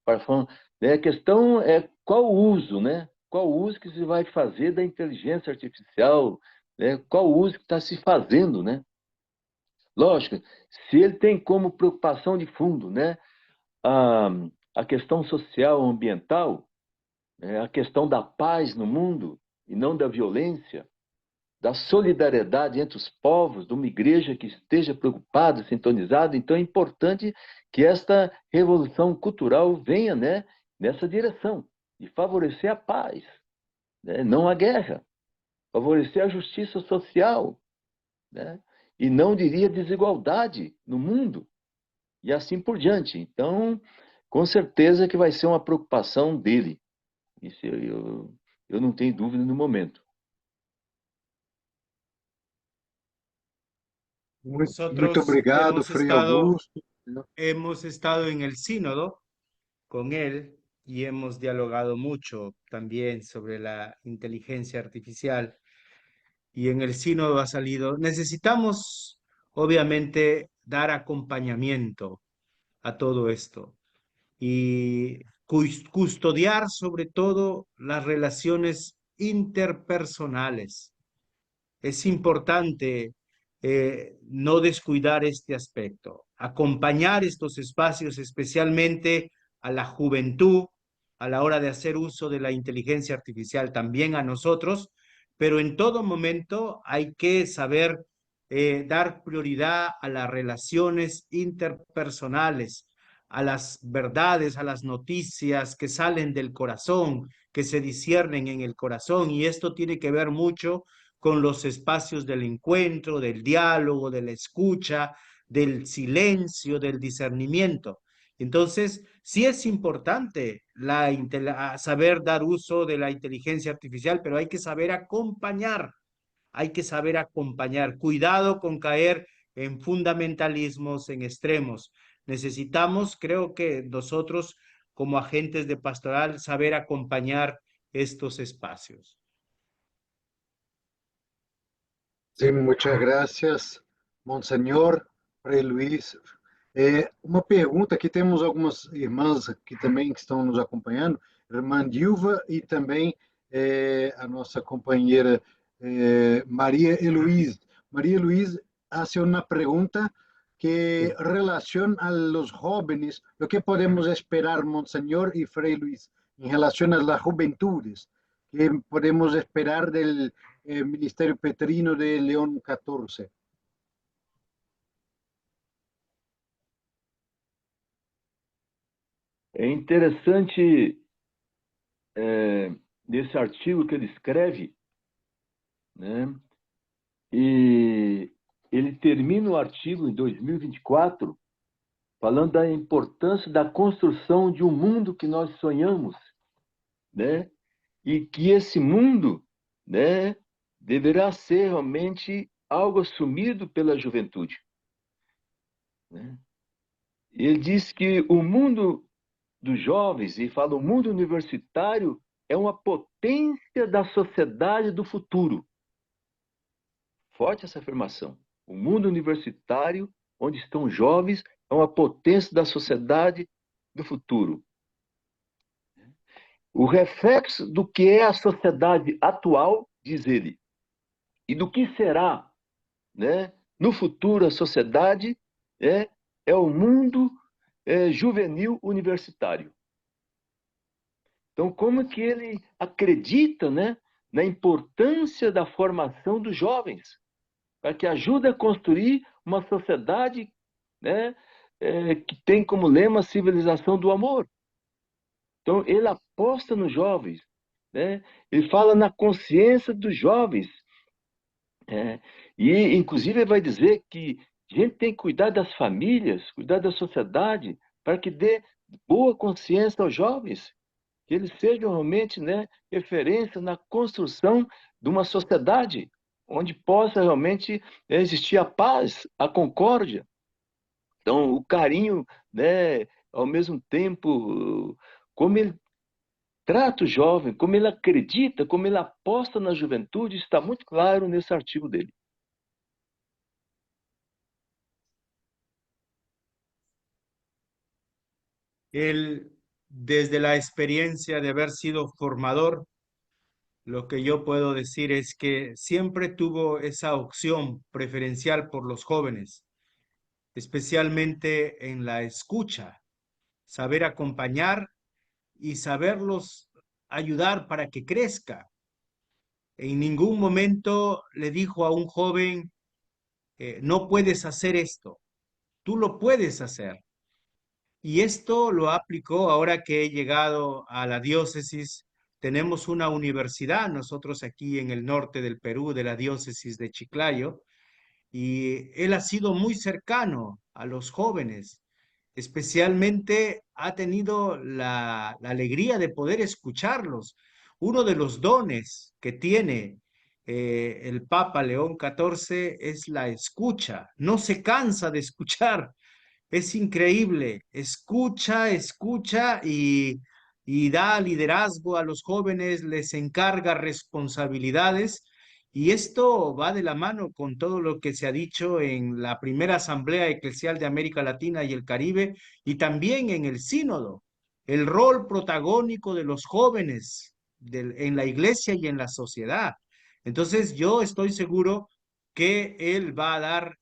Farfán, né, a questão é qual o uso, né? Qual o uso que se vai fazer da inteligência artificial, né? Qual o uso que está se fazendo, né? Lógico, se ele tem como preocupação de fundo, né, a questão social, ambiental, a questão da paz no mundo e não da violência, da solidariedade entre os povos, de uma igreja que esteja preocupada, sintonizada. Então é importante que esta revolução cultural venha, né, nessa direção, de favorecer a paz, né, não a guerra, favorecer a justiça social, né, e não diria desigualdade no mundo, e assim por diante. Então, com certeza que vai ser uma preocupação dele. Isso eu não tenho dúvida no momento. Muito obrigado, Frei Augusto. Hemos estado en el sínodo con él y hemos dialogado mucho también sobre la inteligencia artificial. Y en el sínodo ha salido, necesitamos obviamente dar acompañamiento a todo esto y custodiar sobre todo las relaciones interpersonales. Es importante no descuidar este aspecto, acompañar estos espacios, especialmente a la juventud, a la hora de hacer uso de la inteligencia artificial, también a nosotros, pero en todo momento hay que saber dar prioridad a las relaciones interpersonales, a las verdades, a las noticias que salen del corazón, que se disciernen en el corazón, y esto tiene que ver mucho con los espacios del encuentro, del diálogo, de la escucha, del silencio, del discernimiento. Entonces, sí es importante saber dar uso de la inteligencia artificial, pero hay que saber acompañar, hay que saber acompañar. Cuidado con caer en fundamentalismos, en extremos. Necesitamos, creo que nosotros como agentes de pastoral, saber acompañar estos espacios. Sí, muchas gracias, Monsenhor Frei Luiz. Uma pergunta, aqui temos algumas irmãs aqui também que estão nos acompanhando, irmã Dilva e também a nossa companheira Maria Heloísa. Maria Heloísa hace uma pergunta que relación a los jóvenes, lo que podemos esperar, Monseñor y Frei Luis, en relación a las juventudes, que podemos esperar del Ministerio Petrino de León XIV. É interessante nesse artigo que ele escreve, né? E ele termina o artigo em 2024 falando da importância da construção de um mundo que nós sonhamos, né? E que esse mundo, né, deverá ser realmente algo assumido pela juventude, né? Ele diz que o mundo dos jovens, e fala o mundo universitário, é uma potência da sociedade do futuro. Forte essa afirmação. O mundo universitário, onde estão jovens, é uma potência da sociedade do futuro. O reflexo do que é a sociedade atual, diz ele, e do que será, né, no futuro a sociedade, é o mundo juvenil universitário. Então, como que ele acredita, né, na importância da formação dos jovens, para que ajude a construir uma sociedade, né, que tem como lema a civilização do amor. Então, ele aposta nos jovens, né? Ele fala na consciência dos jovens. E, inclusive, ele vai dizer que a gente tem que cuidar das famílias, cuidar da sociedade, para que dê boa consciência aos jovens, que eles sejam realmente, né, referência na construção de uma sociedade onde possa realmente existir a paz, a concórdia. Então, o carinho, né, ao mesmo tempo, como ele trata o jovem, como ele acredita, como ele aposta na juventude, está muito claro nesse artigo dele. Él, desde la experiencia de haber sido formador, lo que yo puedo decir es que siempre tuvo esa opción preferencial por los jóvenes, especialmente en la escucha, saber acompañar y saberlos ayudar para que crezca. En ningún momento le dijo a un joven, no puedes hacer esto, tú lo puedes hacer. Y esto lo aplicó ahora que he llegado a la diócesis. Tenemos una universidad, nosotros aquí en el norte del Perú, de la diócesis de Chiclayo, y él ha sido muy cercano a los jóvenes. Especialmente ha tenido la alegría de poder escucharlos. Uno de los dones que tiene el Papa León XIV es la escucha. No se cansa de escuchar. Es increíble. Escucha, escucha y da liderazgo a los jóvenes, les encarga responsabilidades. Y esto va de la mano con todo lo que se ha dicho en la primera Asamblea Eclesial de América Latina y el Caribe y también en el Sínodo. El rol protagónico de los jóvenes en la iglesia y en la sociedad. Entonces yo estoy seguro que él va a dar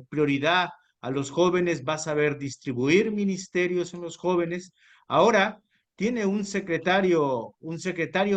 prioridad a los jóvenes, va a saber distribuir ministerios en los jóvenes. Ahora tiene un secretario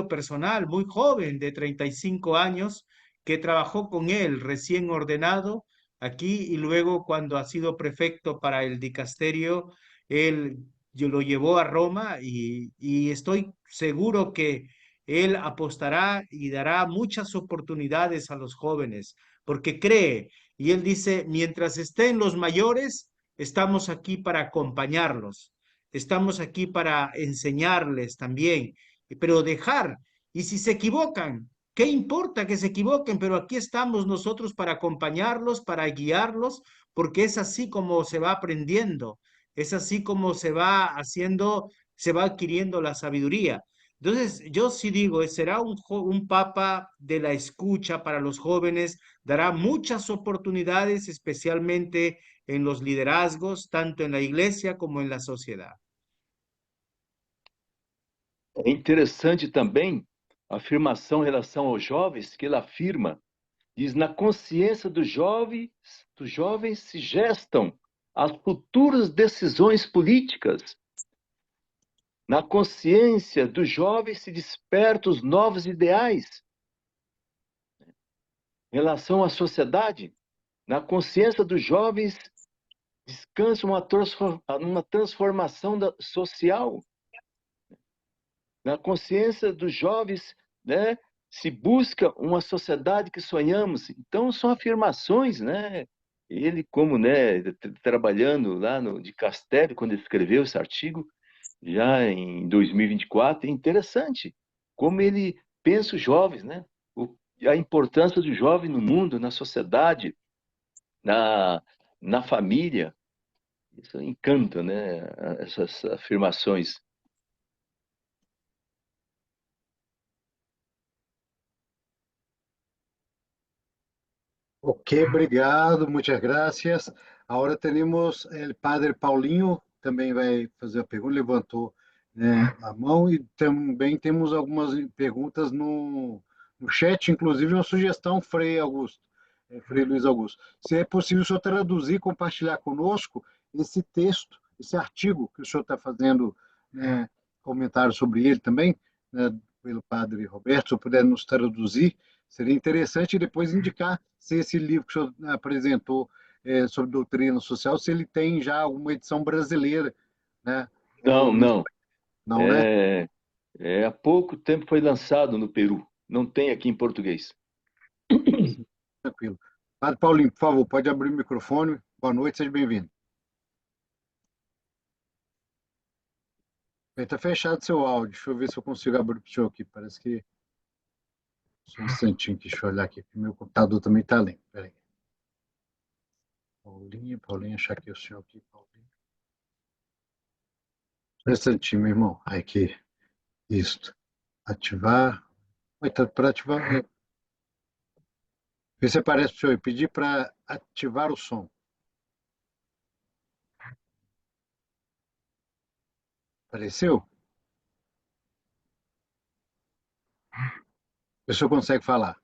personal muy joven de 35 años que trabajó con él recién ordenado aquí y luego cuando ha sido prefecto para el dicasterio, él lo llevó a Roma y estoy seguro que Él apostará y dará muchas oportunidades a los jóvenes, porque cree, y él dice, mientras estén los mayores, estamos aquí para acompañarlos, estamos aquí para enseñarles también, pero dejar, y si se equivocan, ¿qué importa que se equivoquen? Pero aquí estamos nosotros para acompañarlos, para guiarlos, porque es así como se va aprendiendo, es así como se va haciendo, se va adquiriendo la sabiduría. Entonces, yo sí digo, será un papa de la escucha para los jóvenes, dará muchas oportunidades, especialmente en los liderazgos, tanto en la iglesia como en la sociedad. É interessante também a afirmação em relação aos jovens, que ele afirma, diz, na consciência dos jovens se gestam as futuras decisões políticas. Na consciência dos jovens se despertam os novos ideais. Em relação à sociedade, na consciência dos jovens descansa uma transformação social. Na consciência dos jovens, né, se busca uma sociedade que sonhamos. Então, são afirmações, né? Ele, como, né, trabalhando lá de Castelo, quando ele escreveu esse artigo, já em 2024, é interessante como ele pensa os jovens, né? A importância do jovem no mundo, na sociedade, na família. Isso encanta, né? Essas afirmações. Ok, obrigado, muchas gracias. Agora temos o padre Paulinho, também vai fazer a pergunta, levantou, né, a mão, e também temos algumas perguntas no chat, inclusive uma sugestão, Frei Augusto, Frei Luiz Augusto. Se é possível o senhor traduzir, compartilhar conosco esse texto, esse artigo que o senhor está fazendo, né, comentário sobre ele também, né, pelo padre Roberto, se puder nos traduzir, seria interessante depois indicar se esse livro que o senhor apresentou sobre doutrina social, se ele tem já alguma edição brasileira, né? Não, não. Não, né? Há pouco tempo foi lançado no Peru. Não tem aqui em português. Tranquilo. Padre Paulinho, por favor, pode abrir o microfone. Boa noite, seja bem-vindo. Está fechado seu áudio. Deixa eu ver se eu consigo abrir para o senhor aqui. Parece que... Só um instantinho aqui, deixa eu olhar aqui, porque meu computador também está lento. Peraí. Paulinho, achar aqui o senhor aqui, Paulinho. Um instantinho, meu irmão. Aqui. Isso. Ativar. Para ativar. Vê se aparece para o senhor. Pedir para ativar o som. Apareceu? O senhor consegue falar?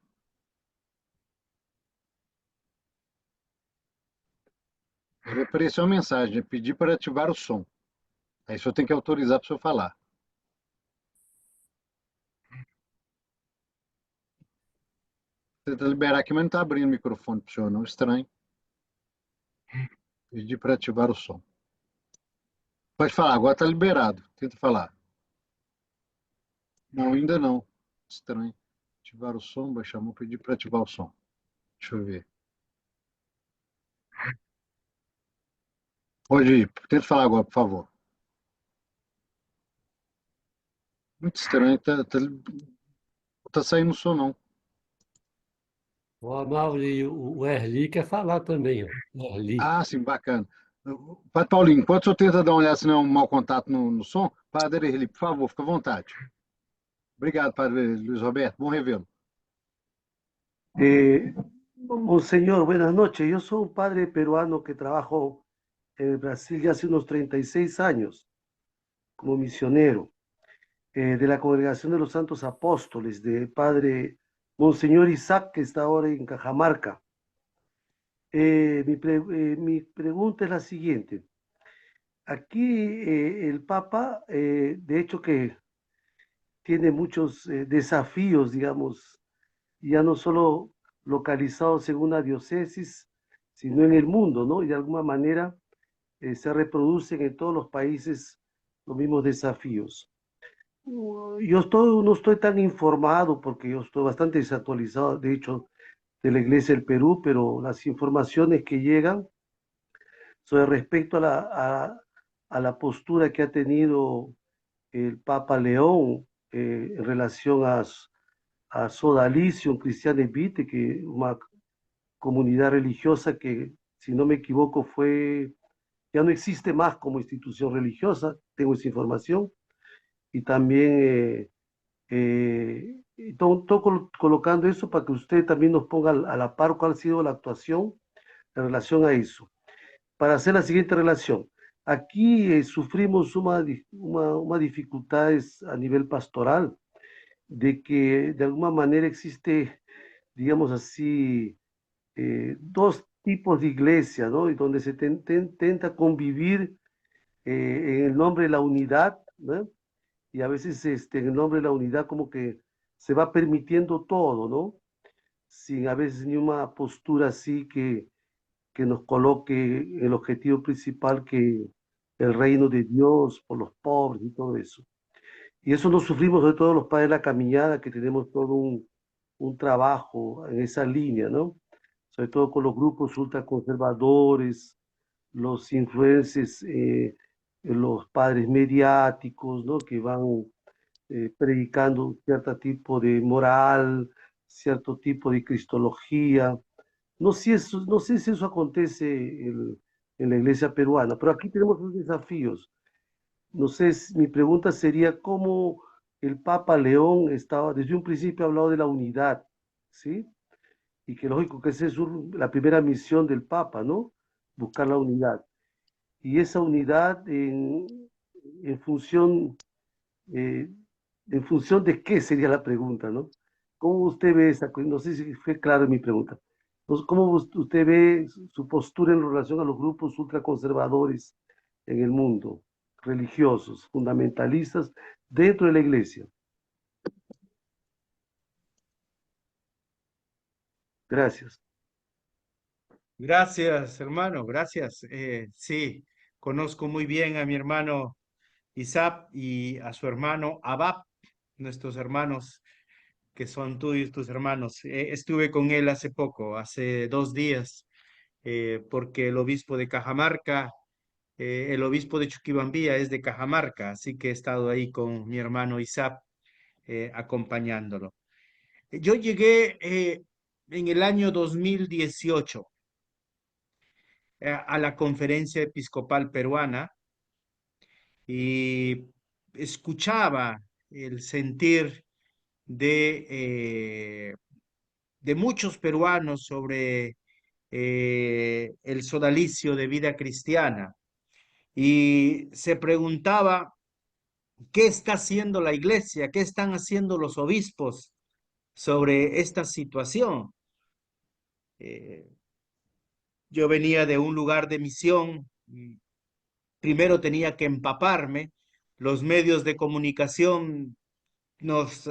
Deve aparecer uma mensagem, pedir para ativar o som. Aí o senhor tem que autorizar para o senhor falar. Tenta liberar aqui, mas não está abrindo o microfone para o senhor, não. Estranho. Pedir para ativar o som. Pode falar, agora está liberado. Tenta falar. Não, ainda não. Estranho. Ativar o som, baixar a mão, pedir para ativar o som. Deixa eu ver. Pode ir. Tenta falar agora, por favor. Muito estranho. Tá saindo som, não. O Amaury, o Erli quer falar também, ó. Erli. Ah, sim, bacana. Padre Paulinho, enquanto o senhor tenta dar uma olhada se não é um mau contato no som, Padre Erli, por favor, fica à vontade. Obrigado, Padre Luiz Roberto. Bom revê-lo. Monseñor, buenas noches. Yo soy un padre peruano que trabajo en Brasil ya hace unos 36 años como misionero de la Congregación de los Santos Apóstoles, de padre Monseñor Isaac, que está ahora en Cajamarca. Mi pregunta es la siguiente. Aquí el Papa, de hecho que tiene muchos desafíos, digamos, ya no solo localizados en una diócesis, sino en el mundo, ¿no? Y de alguna manera se reproducen en todos los países los mismos desafíos. no estoy tan informado porque yo estoy bastante desactualizado, de hecho, de la Iglesia del Perú, pero las informaciones que llegan sobre respecto a la postura que ha tenido el Papa León en relación a Sodalicio Cristiane Vitae, que una comunidad religiosa que, si no me equivoco, ya no existe más como institución religiosa, tengo esa información, y también colocando eso para que usted también nos ponga a la par cuál ha sido la actuación en relación a eso. Para hacer la siguiente relación, aquí sufrimos una dificultades a nivel pastoral, de que de alguna manera existe, digamos así, dos tipos de iglesia, ¿no? Y donde se tenta convivir en el nombre de la unidad, ¿no? Y a veces en el nombre de la unidad como que se va permitiendo todo, ¿no? Sin a veces ni una postura así que nos coloque el objetivo principal, que el reino de Dios por los pobres y todo eso. Y eso nos sufrimos sobre todo los padres de la caminada, que tenemos todo un trabajo en esa línea, ¿no? Sobre todo con los grupos ultraconservadores, los influencers, los padres mediáticos, ¿no? Que van predicando cierto tipo de moral, cierto tipo de cristología. No sé si eso acontece en la iglesia peruana, pero aquí tenemos unos desafíos. No sé, mi pregunta sería cómo el Papa León estaba, desde un principio ha hablado de la unidad, ¿sí? Y que lógico que esa es la primera misión del Papa, ¿no? Buscar la unidad. Y esa unidad en función, eh, en función de qué sería la pregunta, ¿no? ¿Cómo usted ve esa? No sé si fue clara mi pregunta. Entonces, ¿cómo usted ve su postura en relación a los grupos ultraconservadores en el mundo, religiosos, fundamentalistas, dentro de la iglesia? Gracias. Gracias, hermano, gracias. Sí, conozco muy bien a mi hermano Isaac y a su hermano Abab, nuestros hermanos que son tuyos, tus hermanos. Estuve con él hace poco, hace 2 días, porque el obispo de Cajamarca, el obispo de Chuquibambilla es de Cajamarca, así que he estado ahí con mi hermano Isaac, acompañándolo. Yo llegué en el año 2018 a la Conferencia Episcopal Peruana y escuchaba el sentir de, de muchos peruanos sobre el sodalicio de vida cristiana y se preguntaba qué está haciendo la iglesia, qué están haciendo los obispos sobre esta situación. Eh, yo venía de un lugar de misión, primero tenía que empaparme, los medios de comunicación nos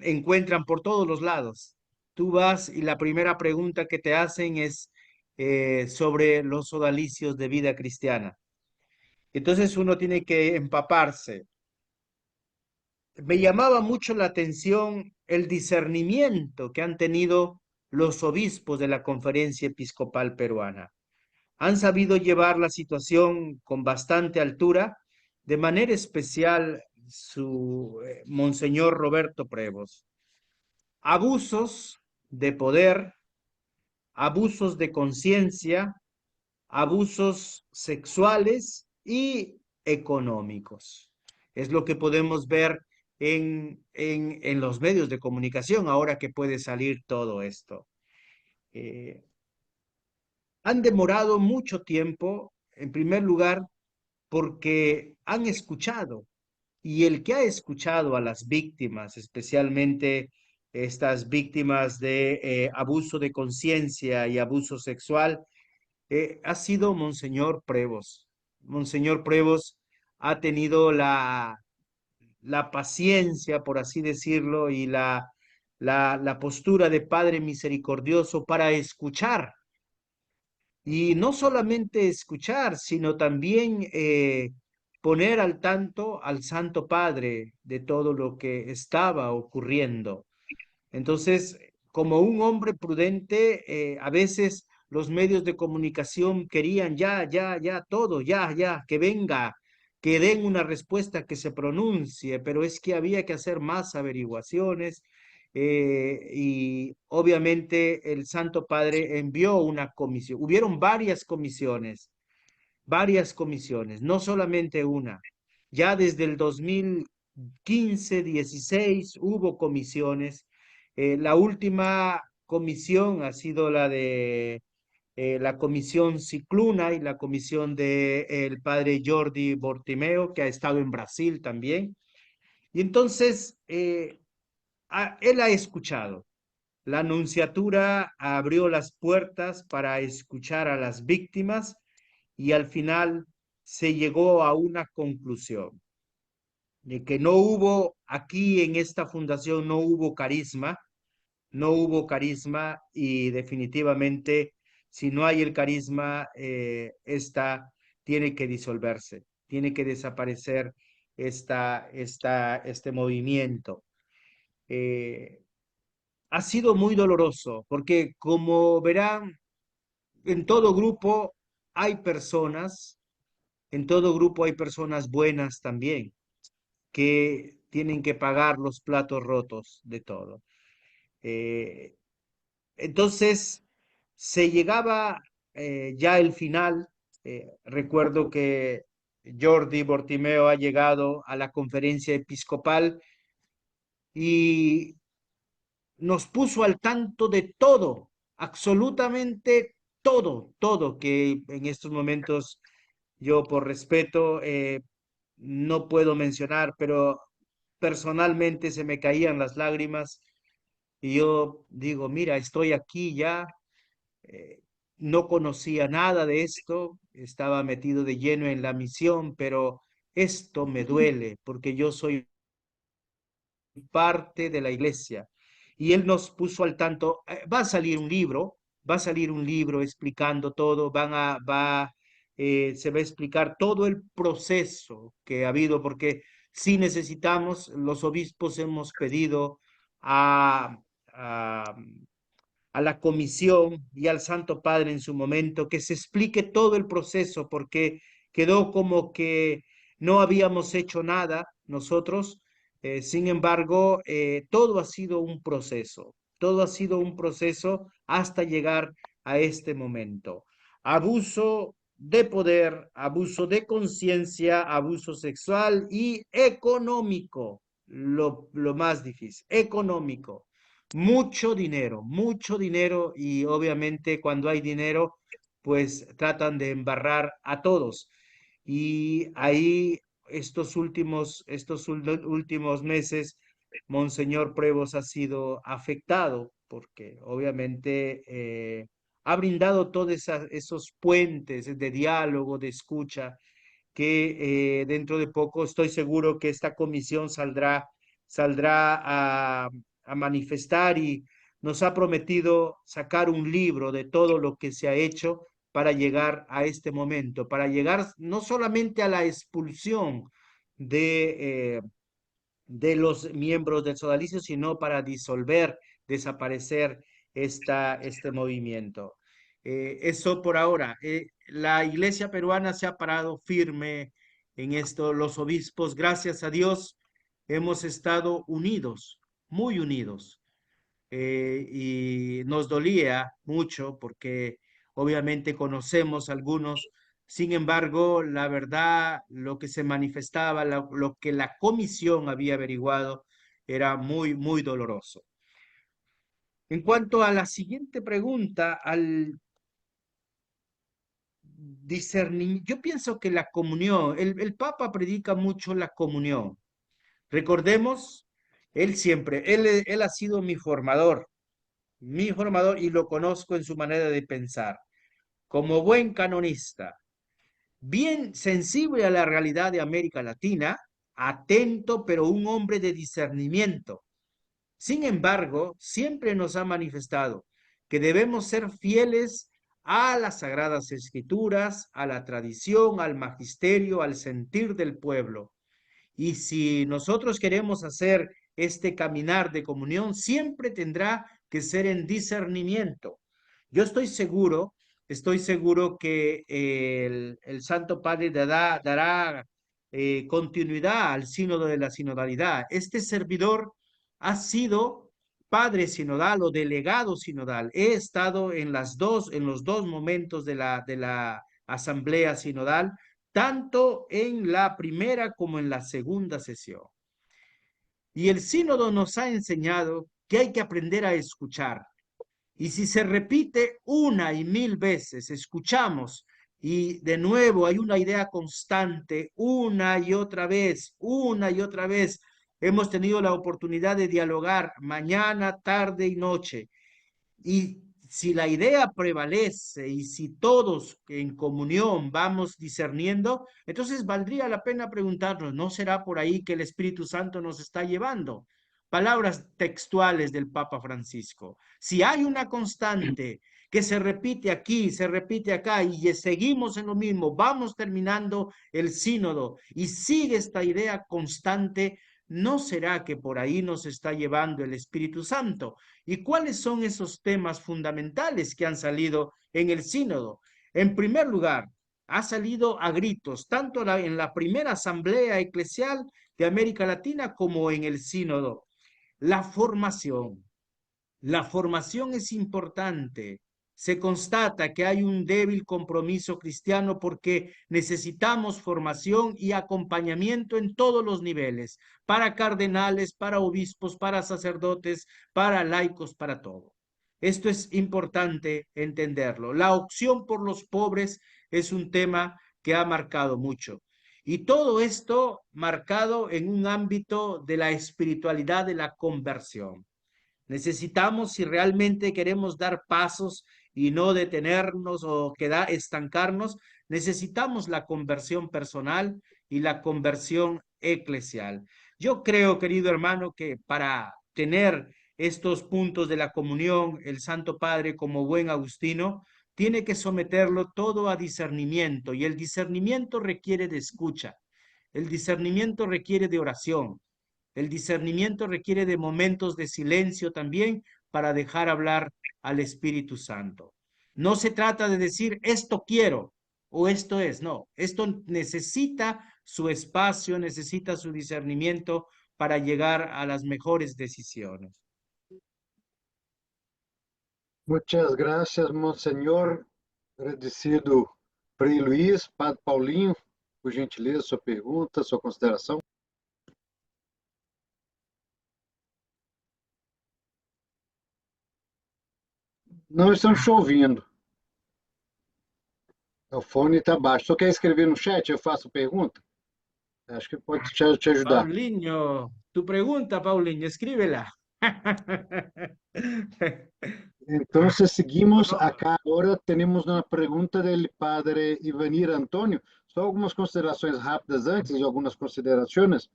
encuentran por todos los lados. Tú vas y la primera pregunta que te hacen es sobre los sodalicios de vida cristiana. Entonces uno tiene que empaparse. Me llamaba mucho la atención el discernimiento que han tenido los obispos de la Conferencia Episcopal Peruana. Han sabido llevar la situación con bastante altura, de manera especial su Monseñor Roberto Prevos. Abusos de poder, abusos de conciencia, abusos sexuales y económicos. Es lo que podemos ver en los medios de comunicación ahora que puede salir todo esto. Han demorado mucho tiempo, en primer lugar, porque han escuchado, y el que ha escuchado a las víctimas, especialmente estas víctimas de abuso de conciencia y abuso sexual, ha sido Monseñor Prevos. Monseñor Prevos ha tenido la paciencia, por así decirlo, y la postura de Padre misericordioso para escuchar. Y no solamente escuchar, sino también poner al tanto al Santo Padre de todo lo que estaba ocurriendo. Entonces, como un hombre prudente, a veces los medios de comunicación querían ya, todo, ya, que venga, que den una respuesta, que se pronuncie, pero es que había que hacer más averiguaciones y obviamente el Santo Padre envió una comisión. Hubieron varias comisiones, no solamente una. Ya desde el 2015, 16 hubo comisiones. La última comisión ha sido la de la comisión Cicluna y la comisión de el padre Jordi Bortimeo, que ha estado en Brasil también. Y entonces él ha escuchado. La Nunciatura abrió las puertas para escuchar a las víctimas y al final se llegó a una conclusión de que no hubo aquí en esta fundación, no hubo carisma y definitivamente si no hay el carisma, esta tiene que disolverse, tiene que desaparecer este movimiento. Ha sido muy doloroso porque como verán, en todo grupo hay personas, en todo grupo hay personas buenas también que tienen que pagar los platos rotos de todo. Eh, entonces, se llegaba ya el final. Recuerdo que Jordi Bortimeo ha llegado a la conferencia episcopal y nos puso al tanto de todo, absolutamente todo que en estos momentos yo por respeto no puedo mencionar, pero personalmente se me caían las lágrimas y yo digo, mira, estoy aquí ya, eh, no conocía nada de esto, estaba metido de lleno en la misión, pero esto me duele porque yo soy parte de la iglesia. Y él nos puso al tanto, va a salir un libro, va a salir un libro explicando todo, se va a explicar todo el proceso que ha habido, porque si necesitamos, los obispos hemos pedido a, a, a la comisión y al Santo Padre en su momento que se explique todo el proceso, porque quedó como que no habíamos hecho nada nosotros. Sin embargo, todo ha sido un proceso, todo ha sido un proceso hasta llegar a este momento. Abuso de poder, abuso de conciencia, abuso sexual y económico, lo más difícil, económico. Mucho dinero y obviamente cuando hay dinero, pues tratan de embarrar a todos. Y ahí últimos meses, Monseñor Prevos ha sido afectado porque obviamente ha brindado todos esos puentes de diálogo, de escucha, que dentro de poco estoy seguro que esta comisión saldrá a manifestar y nos ha prometido sacar un libro de todo lo que se ha hecho para llegar a este momento, para llegar no solamente a la expulsión de los miembros del sodalicio, sino para disolver, desaparecer este movimiento. Eso por ahora. La iglesia peruana se ha parado firme en esto. Los obispos, gracias a Dios, hemos estado unidos, muy unidos. Y nos dolía mucho porque obviamente conocemos algunos. Sin embargo, la verdad, lo que se manifestaba, lo que la comisión había averiguado, era muy doloroso. En cuanto a la siguiente pregunta, al discernimiento, yo pienso que la comunión, el Papa predica mucho la comunión. Recordemos, él ha sido mi formador y lo conozco en su manera de pensar. Como buen canonista, bien sensible a la realidad de América Latina, atento, pero un hombre de discernimiento. Sin embargo, siempre nos ha manifestado que debemos ser fieles a las Sagradas Escrituras, a la tradición, al magisterio, al sentir del pueblo. Y si nosotros queremos hacer este caminar de comunión, siempre tendrá que ser en discernimiento. Yo estoy seguro que el Santo Padre dará continuidad al sínodo de la sinodalidad. Este servidor ha sido padre sinodal o delegado sinodal. He estado en los dos momentos de la asamblea sinodal, tanto en la primera como en la segunda sesión. Y el sínodo nos ha enseñado que hay que aprender a escuchar. Y si se repite una y mil veces, escuchamos y de nuevo hay una idea constante, una y otra vez, hemos tenido la oportunidad de dialogar mañana, tarde y noche. Y si la idea prevalece y si todos en comunión vamos discerniendo, entonces valdría la pena preguntarnos, ¿no será por ahí que el Espíritu Santo nos está llevando? Palabras textuales del Papa Francisco. Si hay una constante que se repite aquí, se repite acá y seguimos en lo mismo, vamos terminando el sínodo y sigue esta idea constante, ¿no será que por ahí nos está llevando el Espíritu Santo? ¿Y cuáles son esos temas fundamentales que han salido en el sínodo? En primer lugar, ha salido a gritos, tanto en la primera asamblea eclesial de América Latina como en el sínodo. La formación. La formación es importante. Se constata que hay un débil compromiso cristiano porque necesitamos formación y acompañamiento en todos los niveles, para cardenales, para obispos, para sacerdotes, para laicos, para todo. Esto es importante entenderlo. La opción por los pobres es un tema que ha marcado mucho. Y todo esto marcado en un ámbito de la espiritualidad de la conversión. Necesitamos, si realmente queremos dar pasos y no detenernos o estancarnos, necesitamos la conversión personal y la conversión eclesial. Yo creo, querido hermano, que para tener estos puntos de la comunión, el Santo Padre, como buen agustino, tiene que someterlo todo a discernimiento, y el discernimiento requiere de escucha, el discernimiento requiere de oración. El discernimiento requiere de momentos de silencio también para dejar hablar al Espíritu Santo. No se trata de decir esto quiero o esto es, no, esto necesita su espacio, necesita su discernimiento para llegar a las mejores decisiones. Muchas gracias, Monsenhor. Agradecido, Frei Luiz, Padre Paulinho, por gentileza, sua pergunta, sua consideração. Não estão te ouvindo. O fone está baixo. Só quer escrever no chat? Eu faço pergunta? Acho que pode te ajudar. Paulinho, tu pregunta, Paulinho, escríbela. Então, seguimos acá. Agora temos uma pergunta do Padre Ivanir Antônio. Só algumas considerações rápidas antes, e algumas considerações.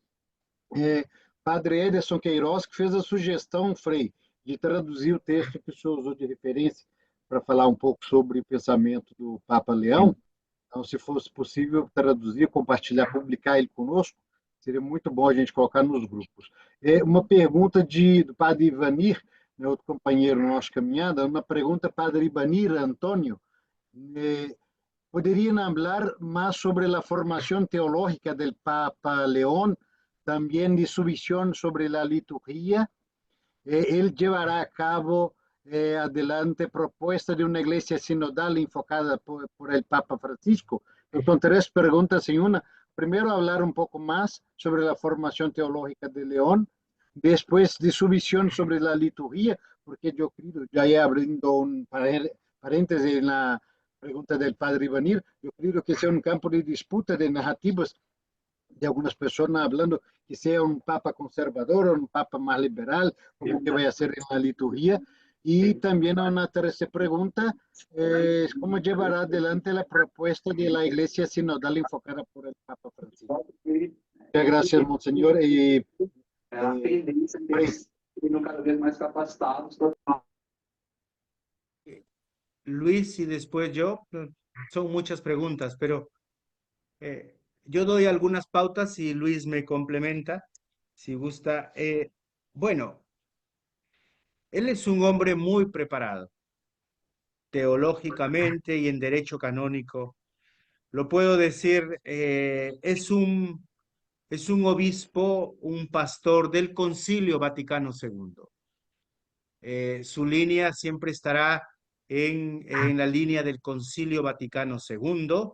Padre Ederson Queiroz, que fez a sugestão, Frei, de traduzir o texto que o senhor usou de referência para falar um pouco sobre o pensamento do Papa Leão. Então, se fosse possível traduzir, compartilhar, publicar ele conosco, seria muito bom a gente colocar nos grupos. Uma pergunta do Padre Ivanir, meu outro companheiro na nossa caminhada, uma pergunta, Padre Ivanir Antônio, ¿podrían hablar más sobre la formación teológica del Papa León, también de su visión sobre la liturgia? Él llevará a cabo adelante propuesta de una iglesia sinodal enfocada por el Papa Francisco. Entonces, tres preguntas en una. Primero, hablar un poco más sobre la formación teológica de León, después de su visión sobre la liturgia, porque yo creo, ya abriendo un paréntesis en la pregunta del Padre Ivanir, yo creo que sea un campo de disputa de narrativas de algunas personas hablando que sea un papa conservador o un papa más liberal, como que vaya a ser en la liturgia. Y también una tercera pregunta, ¿cómo llevará adelante la propuesta de la iglesia sinodal enfocada por el Papa Francisco? Muchas gracias, Monseñor. A tendência de cada vez mais capacitados. Luis y después yo. Son muchas preguntas, pero yo doy algunas pautas y Luis me complementa, si gusta. Bueno, él es un hombre muy preparado, teológicamente y en derecho canónico. Lo puedo decir, es un obispo, un pastor del Concilio Vaticano II. Su línea siempre estará en la línea del Concilio Vaticano II.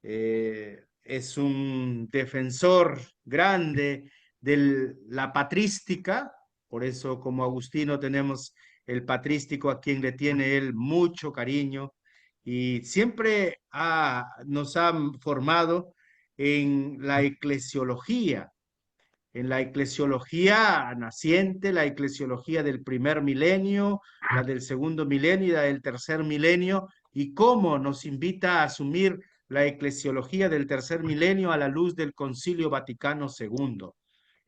Es un defensor grande de la patrística, por eso como agustino tenemos el patrístico a quien le tiene él mucho cariño y siempre nos ha formado en la eclesiología naciente, la eclesiología del primer milenio, la del segundo milenio y la del tercer milenio, y cómo nos invita a asumir la eclesiología del tercer milenio a la luz del Concilio Vaticano II.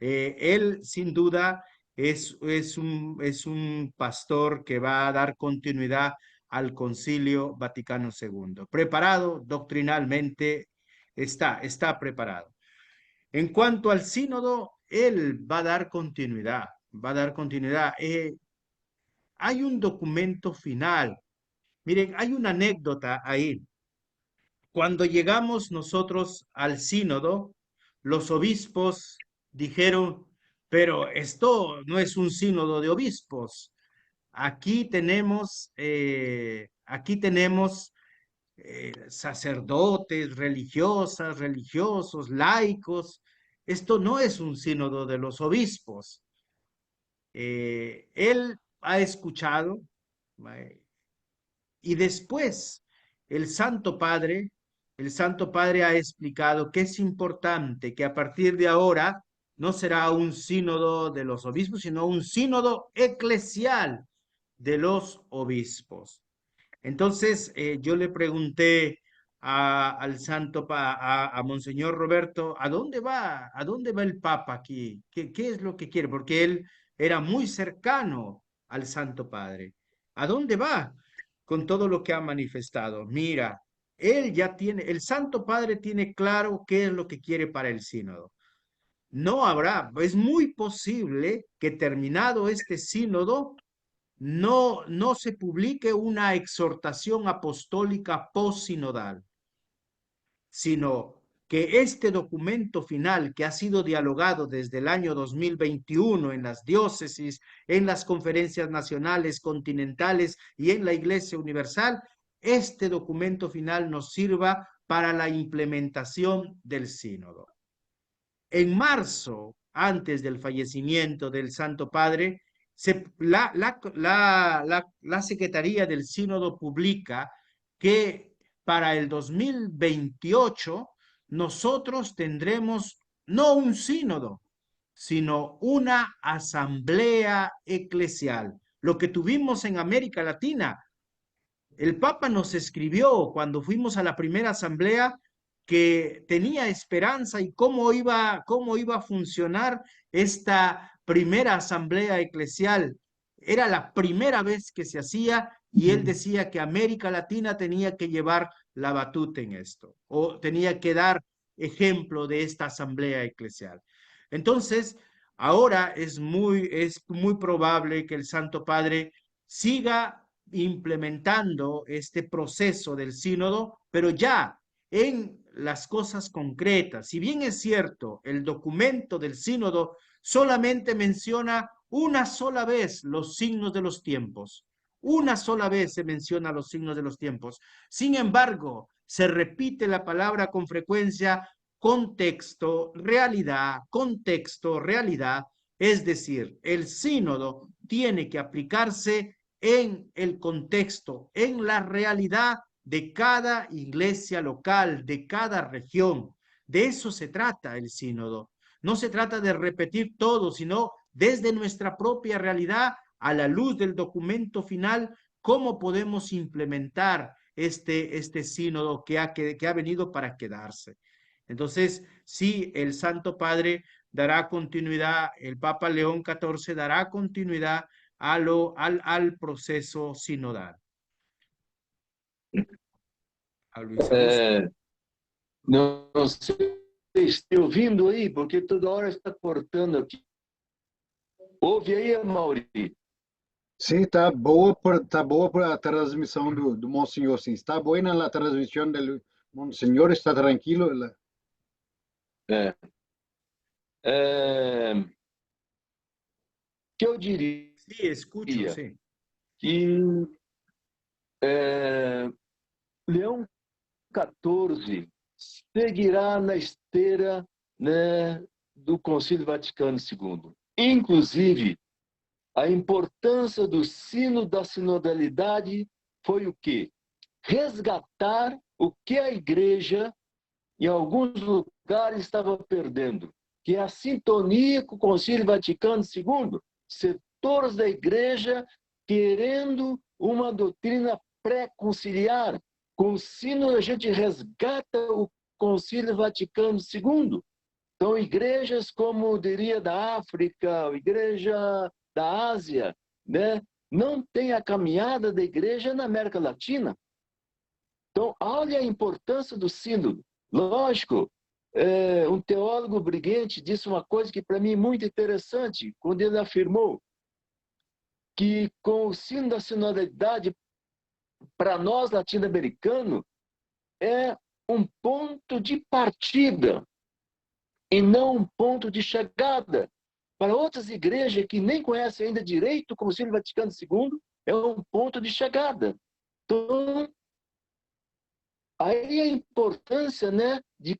Él, sin duda, es un pastor que va a dar continuidad al Concilio Vaticano II. Preparado doctrinalmente, está preparado. En cuanto al sínodo, él va a dar continuidad, va a dar continuidad. Hay un documento final. Miren, hay una anécdota ahí. Cuando llegamos nosotros al sínodo, los obispos dijeron, pero esto no es un sínodo de obispos. Aquí tenemos sacerdotes, religiosas, religiosos, laicos. Esto no es un sínodo de los obispos. Él ha escuchado y después el Santo Padre, el Santo Padre ha explicado que es importante que a partir de ahora no será un sínodo de los obispos, sino un sínodo eclesial de los obispos. Entonces, yo le pregunté al a Monseñor Roberto, ¿a dónde va? ¿A dónde va el Papa aquí? ¿Qué es lo que quiere? Porque él era muy cercano al Santo Padre. ¿A dónde va con todo lo que ha manifestado? Mira, él ya tiene, el Santo Padre tiene claro qué es lo que quiere para el sínodo. No habrá, es muy posible que terminado este sínodo, no se publique una exhortación apostólica posinodal, sino que este documento final que ha sido dialogado desde el año 2021 en las diócesis, en las conferencias nacionales, continentales y en la Iglesia Universal, este documento final nos sirva para la implementación del sínodo. En marzo, antes del fallecimiento del Santo Padre, la Secretaría del Sínodo publica que para el 2028 nosotros tendremos no un sínodo, sino una asamblea eclesial. Lo que tuvimos en América Latina. El Papa nos escribió cuando fuimos a la primera asamblea que tenía esperanza y cómo iba a funcionar esta primera asamblea eclesial. Era la primera vez que se hacía y él decía que América Latina tenía que llevar la batuta en esto o tenía que dar ejemplo de esta asamblea eclesial. Entonces, ahora es muy probable que el Santo Padre siga implementando este proceso del sínodo, pero ya en las cosas concretas. Si bien es cierto, el documento del sínodo solamente menciona una sola vez los signos de los tiempos. Una sola vez se menciona los signos de los tiempos. Sin embargo, se repite la palabra con frecuencia contexto, realidad, es decir, el sínodo tiene que aplicarse en el contexto, en la realidad de cada iglesia local, de cada región. De eso se trata el sínodo. No se trata de repetir todo, sino desde nuestra propia realidad, a la luz del documento final, cómo podemos implementar este sínodo que ha venido para quedarse. Entonces, sí, el Santo Padre dará continuidad, el Papa León XIV dará continuidad al proceso sinodal. a Luis Augusto. Não sei se está ouvindo aí, porque toda hora está cortando aqui. Ouve aí, Mauri? Sim, tá boa a transmissão do Monsenhor, sim. Está boa a transmissão do Monsenhor, está tranquilo? É. Que eu diria Sí, escucho, sí. que Leão XIV seguirá na esteira, né, do Concílio Vaticano II. Inclusive, a importância do sino da sinodalidade foi o quê? Resgatar o que a Igreja, em alguns lugares, estava perdendo, que é a sintonia com o Concílio Vaticano II, setores da Igreja querendo uma doutrina pré-conciliar. Com o sino, a gente resgata o Concílio Vaticano II. Então, igrejas como, diria, da África, igreja da Ásia, né, não tem a caminhada da igreja na América Latina. Então, olha a importância do sínodo. Lógico, um teólogo briguente disse uma coisa que para mim é muito interessante, quando ele afirmou que com o sino da sinodalidade, para nós latino-americanos, é um ponto de partida e não um ponto de chegada. Para outras igrejas que nem conhecem ainda direito o Concílio Vaticano II, é um ponto de chegada. Então, aí a importância, né, de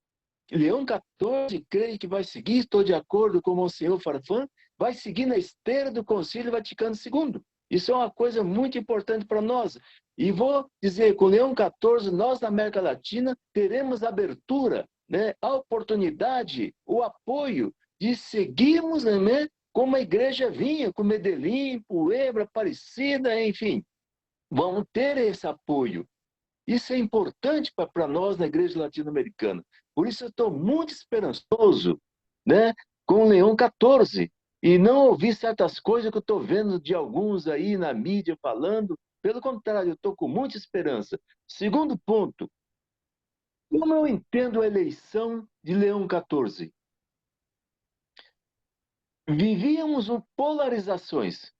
Leão XIV, creio que vai seguir, estou de acordo com o Monsenhor Farfan, vai seguir na esteira do Concílio Vaticano II. Isso é uma coisa muito importante para nós. E vou dizer, com Leão XIV, nós na América Latina teremos abertura, né, a oportunidade, o apoio de seguirmos, né, como a igreja vinha, com Medellín, Puebla, Aparecida, enfim. Vamos ter esse apoio. Isso é importante para nós na igreja latino-americana. Por isso eu estou muito esperançoso, né, com Leão XIV. E não ouvi certas coisas que eu estou vendo de alguns aí na mídia falando. Pelo contrário, eu estou com muita esperança. Segundo ponto, como eu entendo a eleição de Leão XIV? Vivíamos polarizações.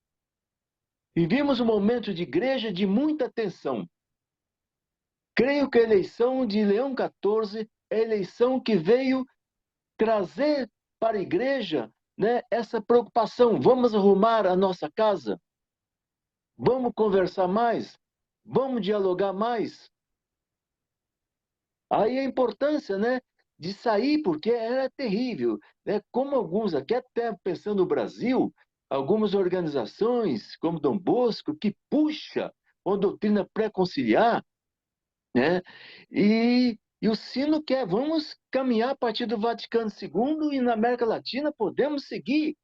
Vivíamos um momento de igreja de muita tensão. Creio que a eleição de Leão XIV é a eleição que veio trazer para a igreja, né, essa preocupação. Vamos arrumar a nossa casa? Vamos conversar mais? Vamos dialogar mais? Aí a importância, né, de sair, porque era terrível. Né? Como alguns, aqui até pensando no Brasil, algumas organizações, como Dom Bosco, que puxa uma doutrina pré-conciliar, né? E o sino quer, vamos caminhar a partir do Vaticano II e na América Latina podemos seguir,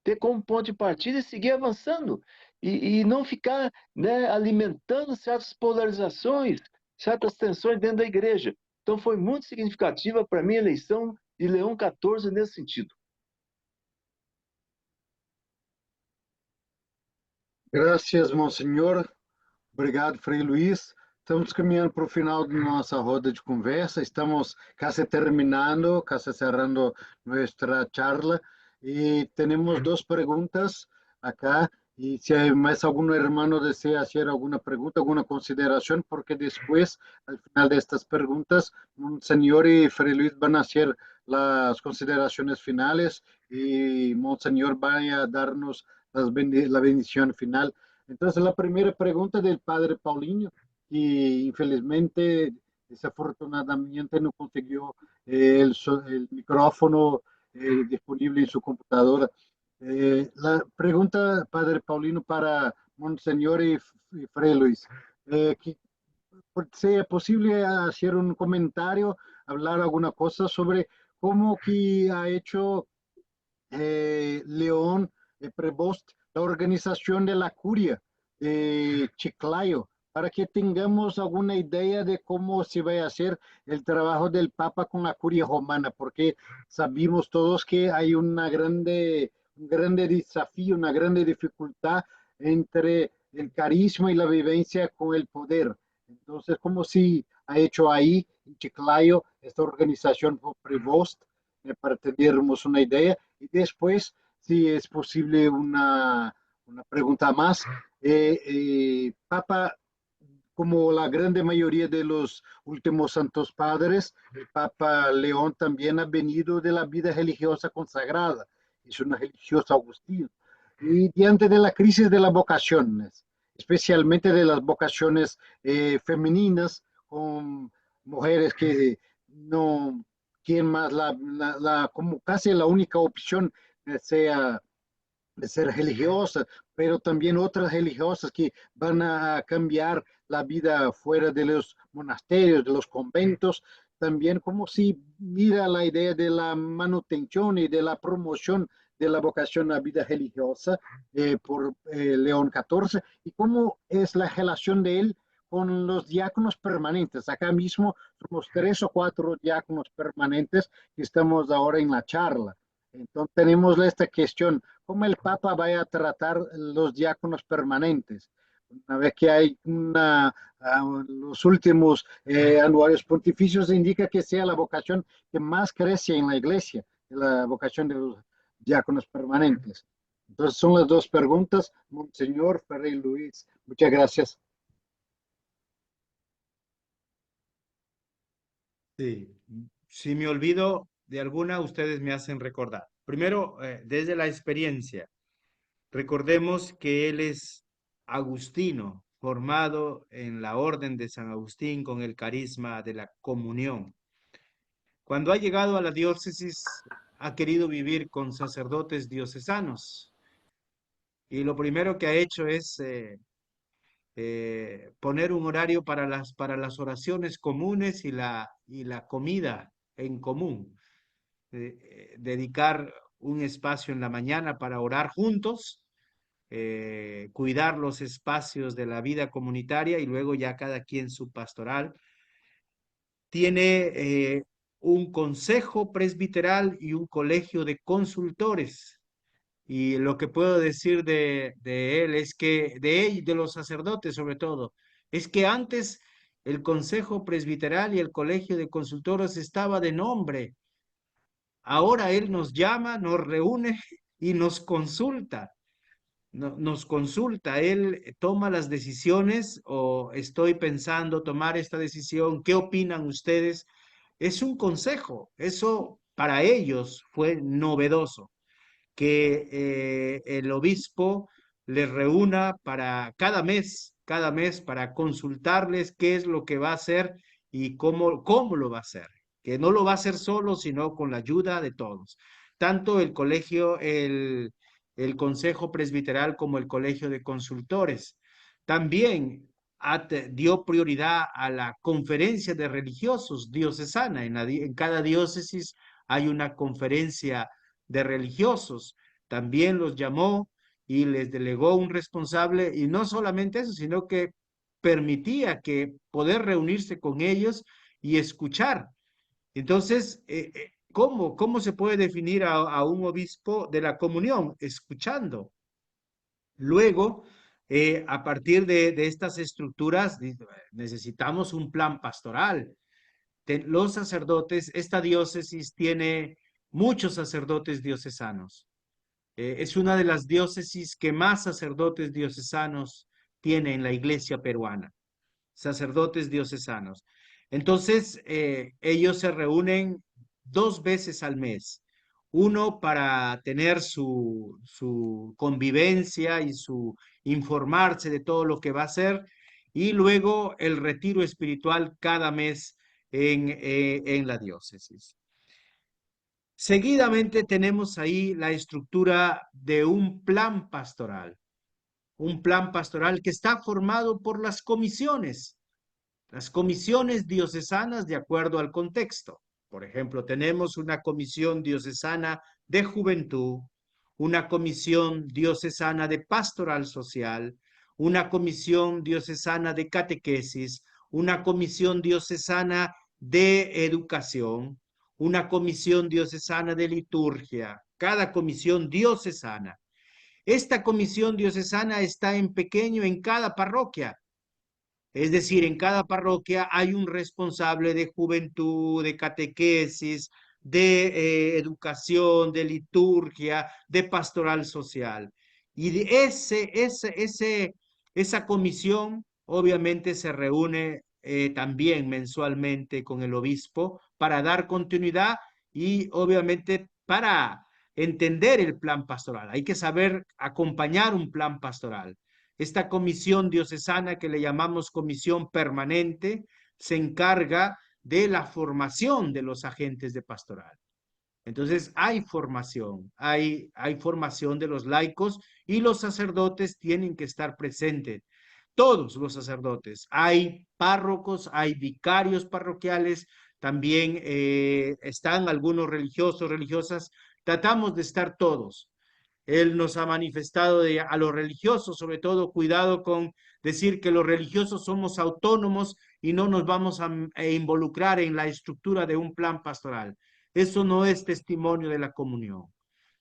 ter como ponto de partida e seguir avançando. E não ficar, né, alimentando certas polarizações, certas tensões dentro da igreja. Então foi muito significativa para mim a eleição de Leão XIV nesse sentido. Graças, Monsenhor. Obrigado, Frei Luís. Estamos caminhando para o final de nossa roda de conversa. Estamos quase terminando, quase cerrando nossa charla. E temos duas perguntas acá. E se mais algum irmão deseja fazer alguma pergunta, alguma consideração, porque depois, al final de estas perguntas, Monseñor e Frei Luís vão fazer as considerações finais e Monseñor vai a dar-nos a bendição final. Entonces, la primera pregunta del padre Paulinho, que infelizmente, desafortunadamente, no consiguió el micrófono disponible en su computadora. La pregunta, padre Paulino, para Monseñor y Fray Luis, que sea posible hacer un comentario, hablar alguna cosa sobre cómo que ha hecho León Prevost, la organización de la curia de Chiclayo, para que tengamos alguna idea de cómo se va a hacer el trabajo del Papa con la curia romana, porque sabemos todos que hay un grande desafío, una grande dificultad entre el carisma y la vivencia con el poder. Entonces, como si ha hecho ahí en Chiclayo esta organización por Prevost, para tenermos una idea. Y después, si es posible, una pregunta más. Papa, como la grande mayoría de los últimos santos padres, el Papa León también ha venido de la vida religiosa consagrada, es una religiosa agustina. Y diante de la crisis de las vocaciones, especialmente de las vocaciones femeninas, con mujeres que no quieren más como casi la única opción sea de ser religiosa, pero también otras religiosas que van a cambiar la vida fuera de los monasterios, de los conventos, también como si mira la idea de la manutención y de la promoción de la vocación a vida religiosa por León XIV, y cómo es la relación de él con los diáconos permanentes. Acá mismo somos 3 o 4 diáconos permanentes que estamos ahora en la charla. Entonces tenemos esta cuestión, ¿cómo el Papa va a tratar los diáconos permanentes? Una vez que hay los últimos anuarios pontificios indica que sea la vocación que más crece en la iglesia, la vocación de los diáconos permanentes. Entonces son las 2 preguntas, Monseñor Ferrey Luis. Muchas gracias. Sí, si me olvido de alguna, ustedes me hacen recordar. Primero, desde la experiencia, recordemos que él es agustino, formado en la Orden de San Agustín con el carisma de la comunión. Cuando ha llegado a la diócesis, ha querido vivir con sacerdotes diocesanos y lo primero que ha hecho es poner un horario para las oraciones comunes y la comida en común. Dedicar un espacio en la mañana para orar juntos, cuidar los espacios de la vida comunitaria y luego ya cada quien su pastoral. Tiene un consejo presbiteral y un colegio de consultores. Y lo que puedo decir de él es que, de él, de los sacerdotes sobre todo, es que antes el consejo presbiteral y el colegio de consultores estaba de nombre. Ahora él nos llama, nos reúne y nos consulta. Nos consulta, él toma las decisiones o estoy pensando tomar esta decisión, ¿qué opinan ustedes? Es un consejo, eso para ellos fue novedoso que el obispo les reúna para cada mes para consultarles qué es lo que va a hacer y cómo lo va a hacer, que no lo va a hacer solo, sino con la ayuda de todos. Tanto el colegio, el consejo presbiteral como el colegio de consultores. También dio prioridad a la conferencia de religiosos diocesana. En cada diócesis hay una conferencia de religiosos. También los llamó y les delegó un responsable, y no solamente eso, sino que permitía que poder reunirse con ellos y escuchar. Entonces, ¿cómo se puede definir a un obispo de la comunión? Escuchando. Luego, a partir de estas estructuras, necesitamos un plan pastoral. Los sacerdotes, esta diócesis tiene muchos sacerdotes diocesanos. Es una de las diócesis que más sacerdotes diocesanos tiene en la iglesia peruana, sacerdotes diocesanos. Entonces, ellos se reúnen 2 veces al mes. Uno para tener su convivencia y su informarse de todo lo que va a hacer, y luego el retiro espiritual cada mes en la diócesis. Seguidamente tenemos ahí la estructura de un plan pastoral que está formado por las comisiones diocesanas de acuerdo al contexto. Por ejemplo, tenemos una comisión diocesana de juventud, una comisión diocesana de pastoral social, una comisión diocesana de catequesis, una comisión diocesana de educación, una comisión diocesana de liturgia, cada comisión diocesana. Esta comisión diocesana está en pequeño en cada parroquia. Es decir, en cada parroquia hay un responsable de juventud, de catequesis, de educación, de liturgia, de pastoral social. Y de esa comisión obviamente se reúne también mensualmente con el obispo para dar continuidad y obviamente para entender el plan pastoral. Hay que saber acompañar un plan pastoral. Esta comisión diocesana que le llamamos comisión permanente se encarga de la formación de los agentes de pastoral. Entonces hay formación de los laicos y los sacerdotes tienen que estar presentes. Todos los sacerdotes, hay párrocos, hay vicarios parroquiales, también están algunos religiosos, religiosas, tratamos de estar todos. Él nos ha manifestado a los religiosos, sobre todo, cuidado con decir que los religiosos somos autónomos y no nos vamos a involucrar en la estructura de un plan pastoral. Eso no es testimonio de la comunión.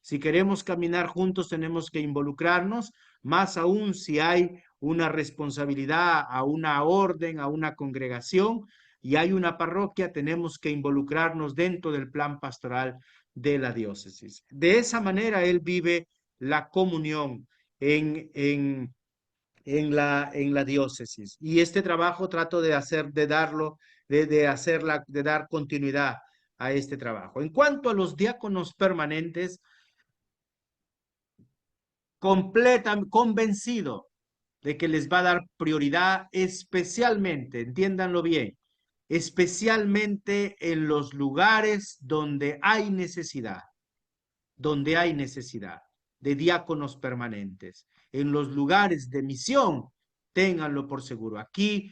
Si queremos caminar juntos, tenemos que involucrarnos, más aún si hay una responsabilidad a una orden, a una congregación y hay una parroquia, tenemos que involucrarnos dentro del plan pastoral de la diócesis. De esa manera él vive la comunión en la diócesis. Y este trabajo trato de hacer, de darlo, de dar continuidad a este trabajo. En cuanto a los diáconos permanentes, convencido de que les va a dar prioridad especialmente, entiéndanlo bien, especialmente en los lugares donde hay necesidad de diáconos permanentes. En los lugares de misión, ténganlo por seguro. Aquí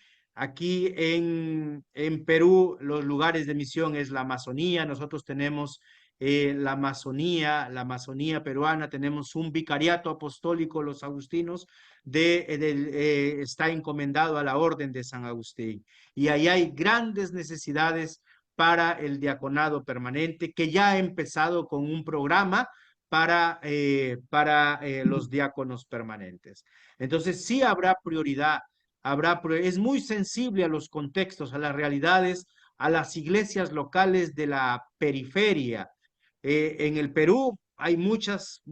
en Perú, los lugares de misión es la Amazonía. Nosotros tenemos la Amazonía peruana, tenemos un vicariato apostólico, los agustinos, está encomendado a la Orden de San Agustín. Y ahí hay grandes necesidades para el diaconado permanente, que ya ha empezado con un programa para los diáconos permanentes. Entonces, sí habrá prioridad, es muy sensible a los contextos, a las realidades, a las iglesias locales de la periferia. En el Perú hay muchas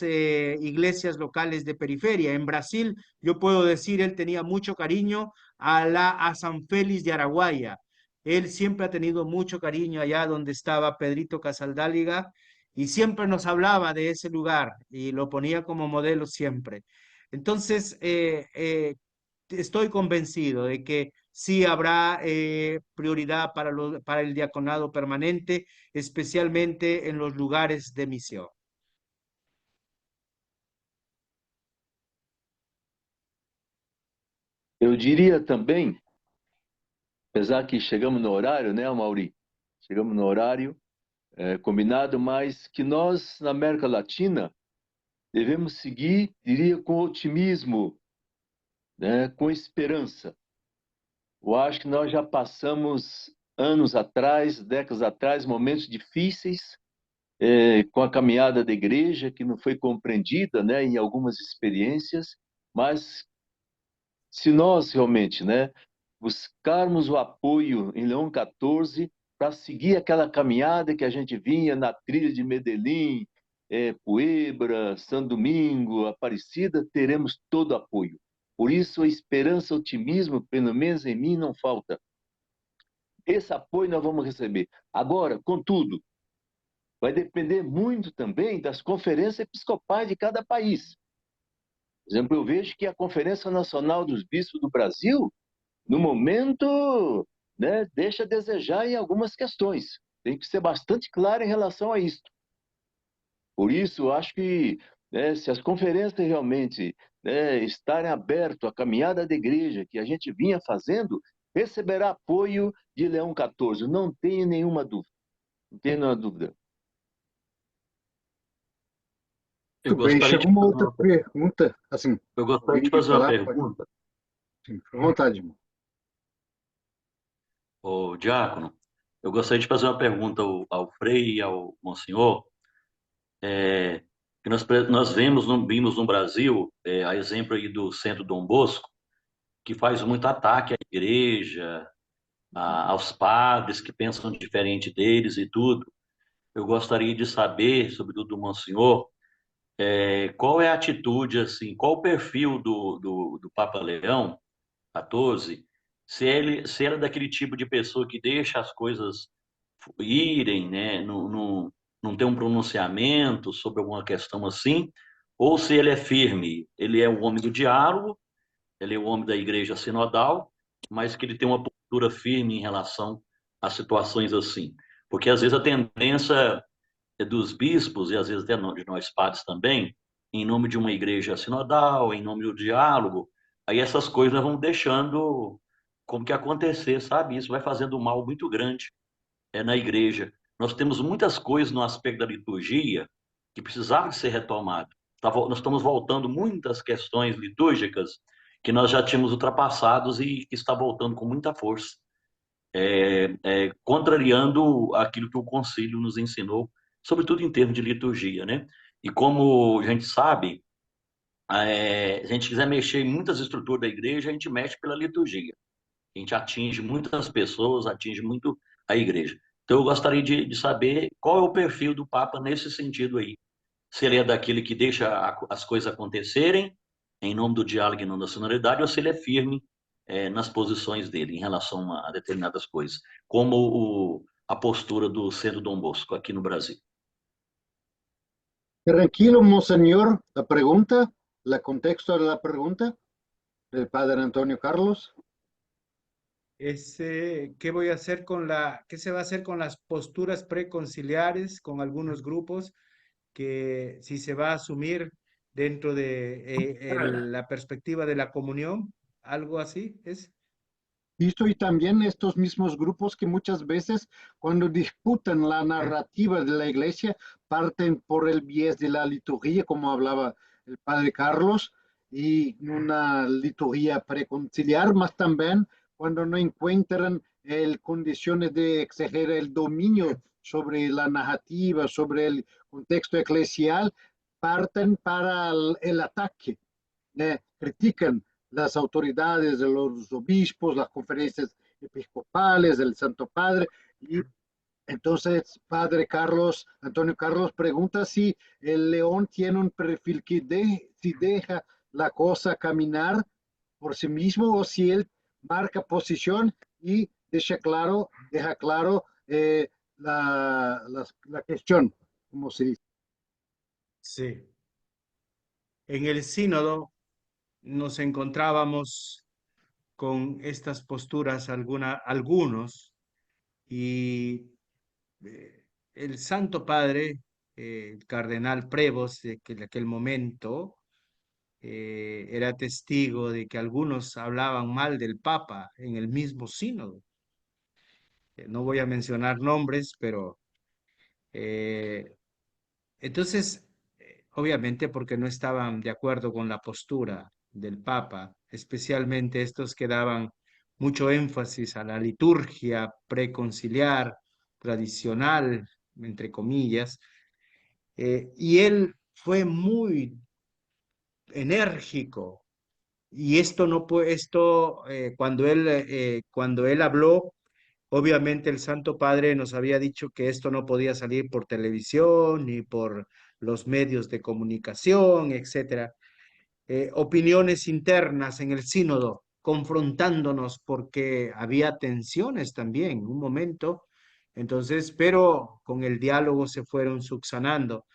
iglesias locales de periferia. En Brasil, yo puedo decir, él tenía mucho cariño a San Félix de Araguaia. Él siempre ha tenido mucho cariño allá donde estaba Pedrito Casaldáliga y siempre nos hablaba de ese lugar y lo ponía como modelo siempre. Entonces, estoy convencido de que sí habrá prioridad para el diaconado permanente, especialmente en los lugares de misión. Eu diria também, apesar que chegamos no horário, né, Mauri? Chegamos no horário combinado, mas que nós, na América Latina, devemos seguir, diria, com otimismo, né, com esperança. Eu acho que nós já passamos anos atrás, décadas atrás, momentos difíceis com a caminhada da igreja, que não foi compreendida, né, em algumas experiências, mas se nós realmente, né, buscarmos o apoio em Leão XIV para seguir aquela caminhada que a gente vinha na trilha de Medellín, Puebla, São Domingo, Aparecida, teremos todo o apoio. Por isso, a esperança, o otimismo, pelo menos em mim, não falta. Esse apoio nós vamos receber. Agora, contudo, vai depender muito também das conferências episcopais de cada país. Por exemplo, eu vejo que a Conferência Nacional dos Bispos do Brasil, no momento, né, deixa a desejar em algumas questões. Tem que ser bastante claro em relação a isso. Por isso, eu acho que se as conferências realmente estarem abertas à caminhada da igreja que a gente vinha fazendo, receberá apoio de Leão XIV. Não tenho nenhuma dúvida. Não tenho nenhuma dúvida. Muito bem, chegou uma outra pergunta. Assim, eu gostaria de fazer uma pergunta. Sim, fica à vontade, irmão. Ô, Diácono, eu gostaria de fazer uma pergunta ao Frei e ao Monsenhor. Que nós vimos no Brasil, a exemplo aí do Centro Dom Bosco, que faz muito ataque à igreja, aos padres que pensam diferente deles e tudo. Eu gostaria de saber, sobretudo do Monsenhor, qual é a atitude, assim, qual o perfil do Papa Leão XIV, se ele é daquele tipo de pessoa que deixa as coisas irem, né, não tem um pronunciamento sobre alguma questão assim, ou se ele é firme, ele é o homem do diálogo, ele é o homem da igreja sinodal, mas que ele tem uma postura firme em relação a situações assim. Porque às vezes a tendência dos bispos, e às vezes até de nós padres também, em nome de uma igreja sinodal, em nome do diálogo, aí essas coisas vão deixando como que acontecer, sabe? Isso vai fazendo um mal muito grande na igreja. Nós temos muitas coisas no aspecto da liturgia que precisavam ser retomadas. Nós estamos voltando muitas questões litúrgicas que nós já tínhamos ultrapassados e que está voltando com muita força, contrariando aquilo que o concílio nos ensinou, sobretudo em termos de liturgia, né? E como a gente sabe, se a gente quiser mexer em muitas estruturas da igreja, a gente mexe pela liturgia. A gente atinge muitas pessoas, atinge muito a igreja. Então, eu gostaria de saber qual é o perfil do Papa nesse sentido aí. Se ele é daquele que deixa as coisas acontecerem em nome do diálogo e não da sonoridade, ou se ele é firme nas posições dele em relação a determinadas coisas, como a postura do Centro Dom Bosco aqui no Brasil. Tranquilo, monseñor. La pregunta, el contexto de la pregunta del padre Antonio Carlos. ¿Qué voy a hacer qué se va a hacer con las posturas preconciliares con algunos grupos que si se va a asumir dentro de la perspectiva de la comunión? ¿Algo así es? Visto y también estos mismos grupos que muchas veces cuando disputan la narrativa de la iglesia parten por el biais de la liturgia, como hablaba el padre Carlos, y una liturgia preconciliar, más también cuando no encuentran condiciones de exercer el dominio sobre la narrativa, sobre el contexto eclesial, parten para el ataque, critican las autoridades de los obispos, las conferencias episcopales, del Santo Padre, y entonces Padre Carlos, Antonio Carlos pregunta si el león tiene un perfil si deja la cosa caminar por sí mismo o si él marca posición y deja claro la cuestión, como se dice. Sí. En el sínodo nos encontrábamos con estas posturas algunos y el Santo Padre, el cardenal Prevost, que en aquel momento era testigo de que algunos hablaban mal del Papa en el mismo sínodo. No voy a mencionar nombres, pero entonces, obviamente porque no estaban de acuerdo con la postura del Papa, especialmente estos que daban mucho énfasis a la liturgia preconciliar, tradicional, entre comillas, y él fue muy enérgico. Y esto no puede, cuando él habló, obviamente el Santo Padre nos había dicho que esto no podía salir por televisión ni por los medios de comunicación, etcétera. Opiniones internas en el sínodo, confrontándonos porque había tensiones también, un momento. Entonces, pero con el diálogo se fueron subsanando.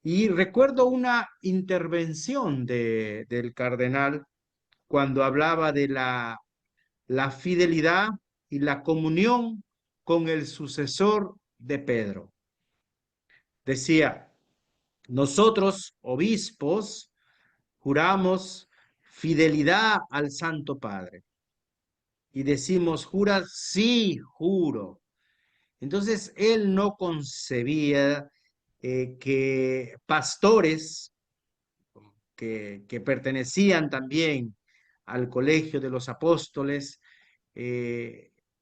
Y recuerdo una intervención del cardenal cuando hablaba de la fidelidad y la comunión con el sucesor de Pedro. Decía, nosotros, obispos, juramos fidelidad al Santo Padre. Y decimos, ¿juras? Sí, juro. Entonces, él no concebía que pastores que pertenecían también al colegio de los apóstoles,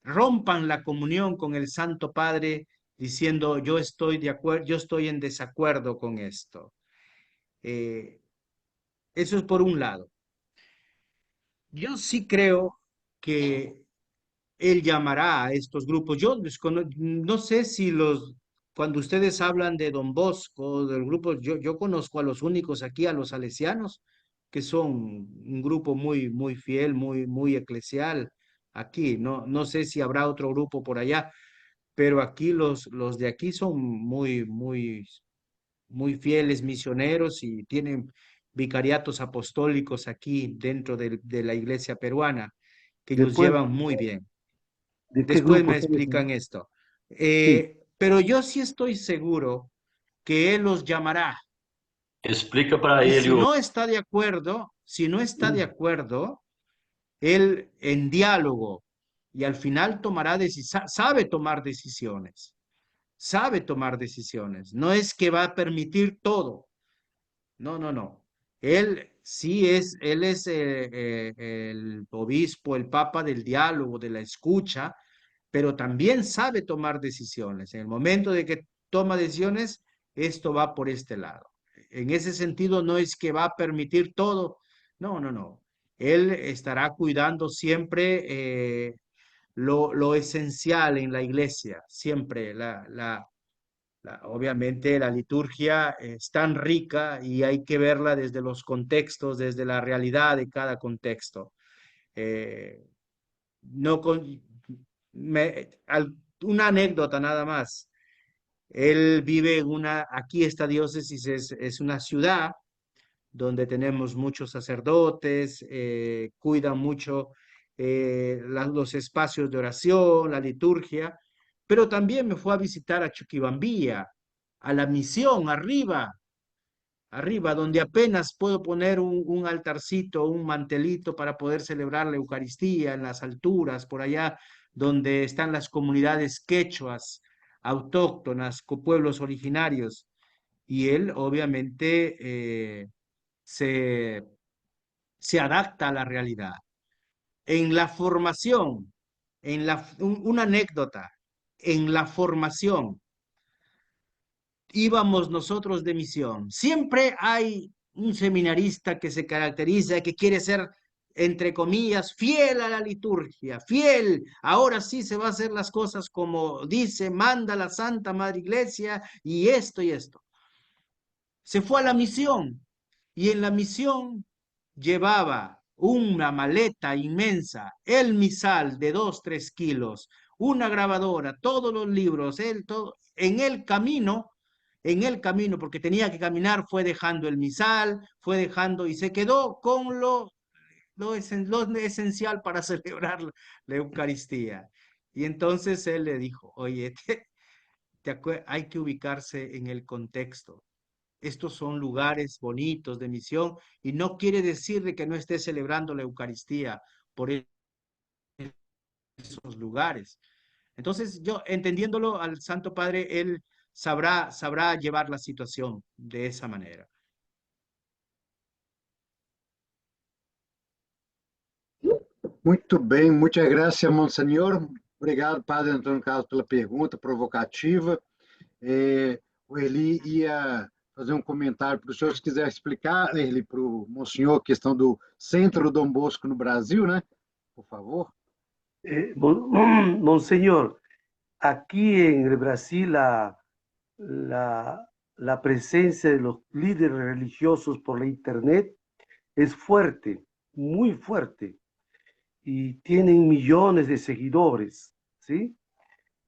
rompan la comunión con el Santo Padre diciendo yo estoy de acuerdo, yo estoy en desacuerdo con esto. Eso es por un lado. Yo sí creo que él llamará a estos grupos. Yo no sé si cuando ustedes hablan de Don Bosco, del grupo, yo conozco a los únicos aquí, a los salesianos, que son un grupo muy, muy fiel, muy, muy eclesial aquí. No sé si habrá otro grupo por allá, pero aquí los de aquí son muy, muy, muy fieles misioneros y tienen vicariatos apostólicos aquí dentro de la iglesia peruana, que los Después, llevan muy bien. ¿de qué Después grupo me son? explican esto. Sí. Pero yo sí estoy seguro que él los llamará. Explica para Y ele si no está de acuerdo, si no está de acuerdo, él en diálogo y al final sabe tomar decisiones, sabe tomar decisiones. No es que va a permitir todo. No. Él es el obispo, el papa del diálogo, de la escucha, pero también sabe tomar decisiones. En el momento de que toma decisiones, esto va por este lado. En ese sentido, no es que va a permitir todo. No. Él estará cuidando siempre lo esencial en la iglesia, siempre obviamente la liturgia es tan rica y hay que verla desde los contextos, desde la realidad de cada contexto. Eh, no con, una anécdota nada más. Él vive aquí esta diócesis es una ciudad donde tenemos muchos sacerdotes, cuidan mucho los espacios de oración, la liturgia, pero también me fue a visitar a Chuquibambilla, a la misión, arriba, donde apenas puedo poner un altarcito, un mantelito para poder celebrar la Eucaristía en las alturas, por allá donde están las comunidades quechuas, autóctonas, con pueblos originarios. Y él obviamente se, se adapta a la realidad. En la formación, una anécdota, en la formación íbamos nosotros de misión. Siempre hay un seminarista que se caracteriza, que quiere ser, entre comillas, fiel a la liturgia, fiel. Ahora sí se va a hacer las cosas como dice, manda la Santa Madre Iglesia y esto y esto. Se fue a la misión y en la misión llevaba una maleta inmensa, el misal de 2, 3 kilos, una grabadora, todos los libros, él todo, en el camino, porque tenía que caminar, fue dejando el misal, fue dejando y se quedó con lo esencial para celebrar la Eucaristía. Y entonces él le dijo, oye, hay que ubicarse en el contexto. Estos son lugares bonitos de misión y no quiere decir de que no esté celebrando la Eucaristía por esos lugares. Entonces, yo entendiéndolo al Santo Padre, él sabrá llevar la situación de esa manera. Muito bem, muitas graças, Monsenhor. Obrigado, Padre Antônio Carlos, pela pergunta provocativa. O Erli ia fazer um comentário para o senhor, se quiser explicar, Erli, para o Monsenhor, a questão do Centro Dom Bosco no Brasil, né? Por favor. Monseñor, aquí en el Brasil la presencia de los líderes religiosos por la internet es fuerte, muy fuerte, y tienen millones de seguidores, ¿sí?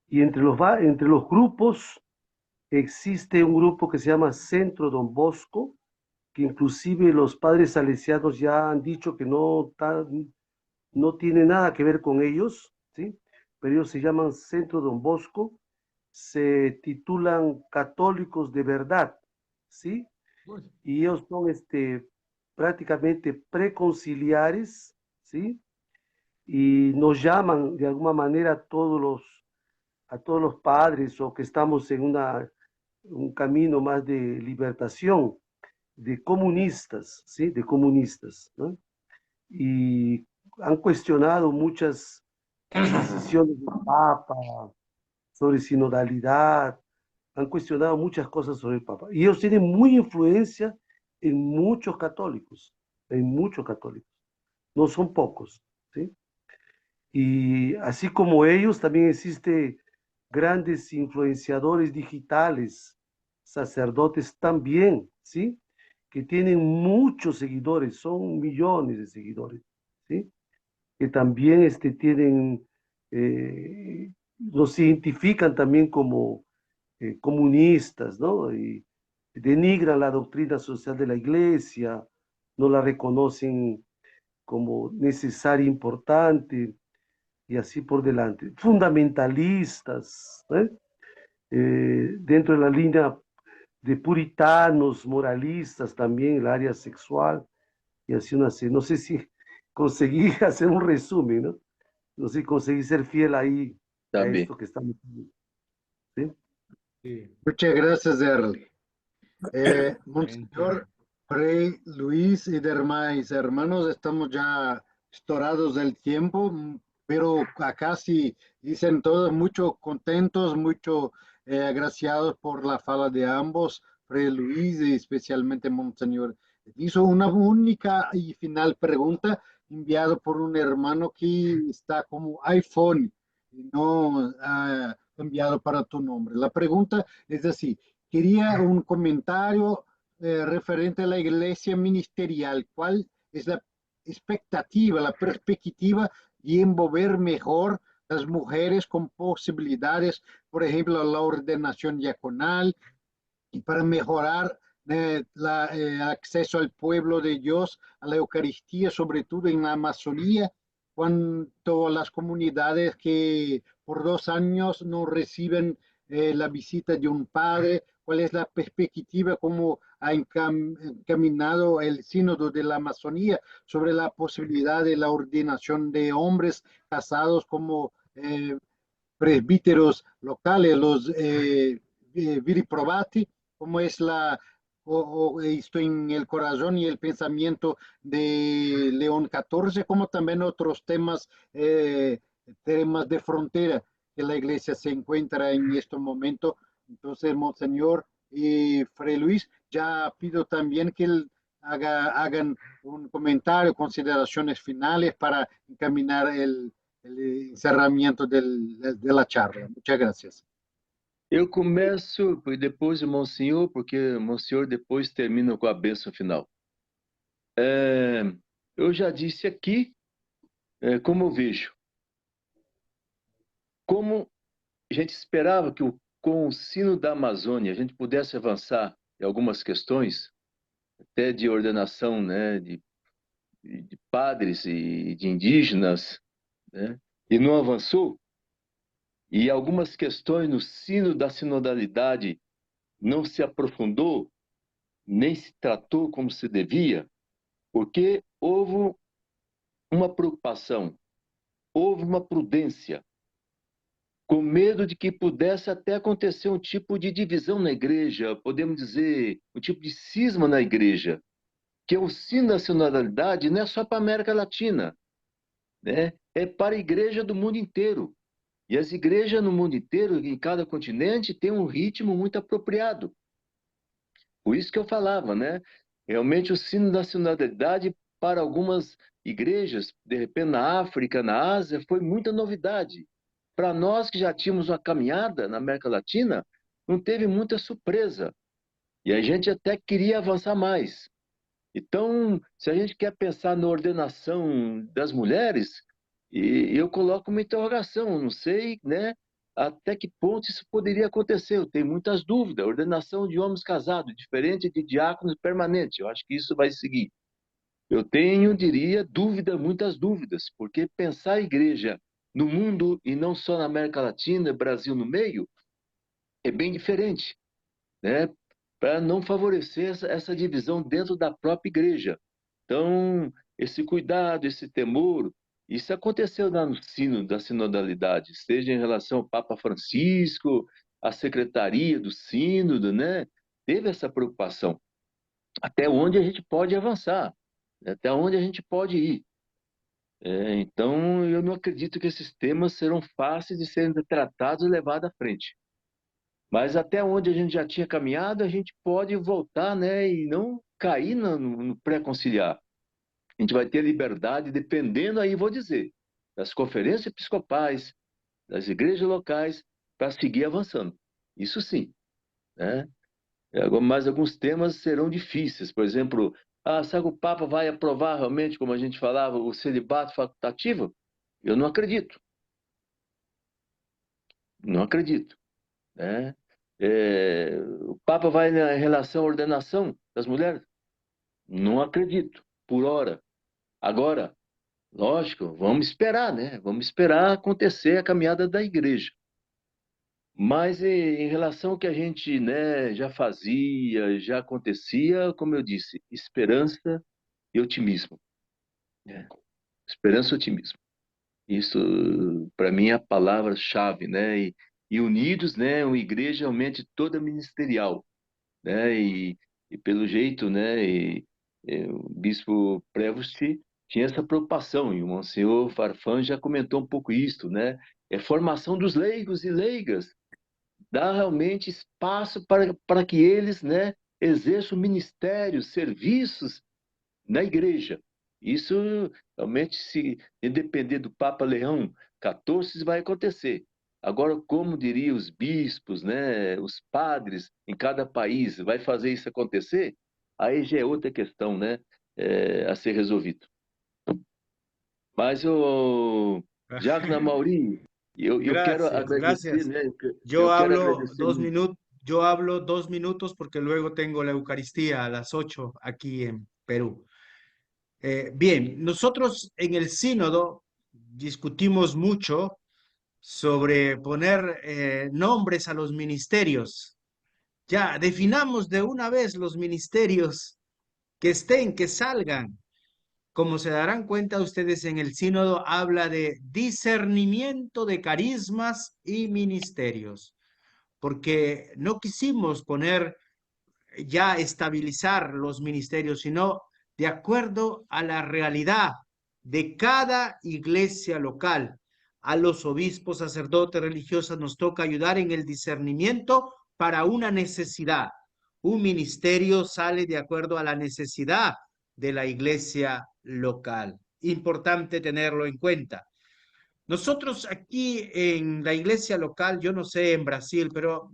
Y entre los grupos existe un grupo que se llama Centro Don Bosco, que inclusive los padres salesianos ya han dicho que no tiene nada que ver con ellos, ¿sí? Pero ellos se llaman Centro Don Bosco, se titulan Católicos de Verdad, ¿sí? Y ellos son prácticamente preconciliares, ¿sí? Y nos llaman de alguna manera a todos los padres o que estamos en un camino más de libertación, de comunistas, ¿sí? De comunistas, ¿no? Y han cuestionado muchas decisiones del Papa sobre sinodalidad, han cuestionado muchas cosas sobre el Papa. Y ellos tienen muy influencia en muchos católicos, en muchos católicos. no son pocos, ¿sí? Y así como ellos, también existe grandes influenciadores digitales, sacerdotes también, ¿sí? Que tienen muchos seguidores, son millones de seguidores, ¿sí? Que también tienen, los identifican también como comunistas, ¿no? Y denigran la doctrina social de la iglesia, no la reconocen como necesaria, importante, y así por delante. Fundamentalistas, ¿eh? Dentro de la línea de puritanos, moralistas también, el área sexual, y así una serie. No sé si conseguí hacer un resumen, ¿no? No sé si conseguí ser fiel ahí a Tá esto que estamos diciendo, ¿sí? Sí. Muchas gracias, Erly. Excelente. Monseñor Frei Luis y demás hermanos, estamos ya estorados del tiempo, pero acá sí dicen todos mucho contentos, mucho agraciados por la fala de ambos, Frei Luis y especialmente Monseñor. Hizo una única y final pregunta enviado por un hermano que está como iPhone, y no enviado para tu nombre. La pregunta es así. Quería un comentario referente a la iglesia ministerial. ¿Cuál es la expectativa, la perspectiva de envolver mejor las mujeres con posibilidades, por ejemplo, la ordenación diaconal y para mejorar el acceso al pueblo de Dios, a la Eucaristía, sobre todo en la Amazonía, cuanto a las comunidades que por 2 años no reciben la visita de un padre? ¿Cuál es la perspectiva, cómo ha encaminado el sínodo de la Amazonía sobre la posibilidad de la ordenación de hombres casados como presbíteros locales, los viriprobati? ¿Cómo es esto en el corazón y el pensamiento de León XIV, como también otros temas de frontera que la iglesia se encuentra en este momento? Entonces, Monseñor y Fray Luis, ya pido también que hagan un comentario, consideraciones finales para encaminar el encerramento de la charla. Muchas gracias. Eu começo e depois o Monsenhor, porque o Monsenhor depois termina com a bênção final. Eu já disse aqui como eu vejo. Como a gente esperava que com o sino da Amazônia a gente pudesse avançar em algumas questões, até de ordenação, né, de padres e de indígenas, né, e não avançou, e algumas questões no sino da sinodalidade não se aprofundou, nem se tratou como se devia, porque houve uma preocupação, houve uma prudência, com medo de que pudesse até acontecer um tipo de divisão na igreja, podemos dizer, um tipo de cisma na igreja, que o sino da sinodalidade não é só para a América Latina, né? É para a igreja do mundo inteiro. E as igrejas no mundo inteiro, em cada continente, têm um ritmo muito apropriado. Por isso que eu falava, né? Realmente o sino da sinodalidade para algumas igrejas, de repente na África, na Ásia, foi muita novidade. Para nós que já tínhamos uma caminhada na América Latina, não teve muita surpresa. E a gente até queria avançar mais. Então, se a gente quer pensar na ordenação das mulheres, eu coloco uma interrogação, não sei, né, até que ponto isso poderia acontecer. Eu tenho muitas dúvidas. Ordenação de homens casados, diferente de diáconos permanentes. Eu acho que isso vai seguir. Eu tenho, diria, muitas dúvidas, porque pensar a igreja no mundo e não só na América Latina, Brasil no meio, é bem diferente, né? Para não favorecer essa divisão dentro da própria igreja. Então, esse cuidado, esse temor, isso aconteceu lá no sino da sinodalidade, seja em relação ao Papa Francisco, à secretaria do sínodo, né? Teve essa preocupação. Até onde a gente pode avançar, até onde a gente pode ir. Então, eu não acredito que esses temas serão fáceis de serem tratados e levados à frente. Mas até onde a gente já tinha caminhado, a gente pode voltar, né, e não cair no pré-conciliar. A gente vai ter liberdade, dependendo, aí vou dizer, das conferências episcopais, das igrejas locais, para seguir avançando. Isso sim, né? Mas alguns temas serão difíceis. Por exemplo, será que o Papa vai aprovar realmente, como a gente falava, o celibato facultativo? Eu não acredito. Não acredito, né? O Papa vai na relação à ordenação das mulheres? Não acredito, por hora. Agora, lógico, vamos esperar, né? Vamos esperar acontecer a caminhada da igreja. Mas em relação ao que a gente, né, já fazia, já acontecia, como eu disse, esperança e otimismo. Né? Esperança e otimismo. Isso, para mim, é a palavra-chave, né? E unidos, né, uma igreja realmente toda ministerial, né? E pelo jeito, né, o bispo Prevost tinha essa preocupação, e o Monsenhor Farfan já comentou um pouco isso, né? É formação dos leigos e leigas, dá realmente espaço para que eles, né, exerçam ministérios, serviços na igreja. Isso realmente, se depender do Papa Leão XIV, vai acontecer. Agora, como diria os bispos, né, os padres em cada país, vai fazer isso acontecer? Aí já é outra questão, né, a ser resolvida. Mas, Jacques Mauri, eu quero Gracias, agradecer, gracias. né, Yo eu quero hablo agradecer dos muito. minutos, yo hablo 2 minutos porque luego tengo la Eucaristía a las 8 aquí en Perú. Bien, nosotros en el sínodo discutimos mucho sobre poner nombres a los ministerios. Ya, definamos de una vez los ministerios que estén, que salgan. Como se darán cuenta ustedes en el sínodo, habla de discernimiento de carismas y ministerios, porque no quisimos poner ya estabilizar los ministerios, sino de acuerdo a la realidad de cada iglesia local. A los obispos, sacerdotes, religiosas nos toca ayudar en el discernimiento para una necesidad. Un ministerio sale de acuerdo a la necesidad de la iglesia local. Importante tenerlo en cuenta. Nosotros aquí en la iglesia local, yo no sé en Brasil, pero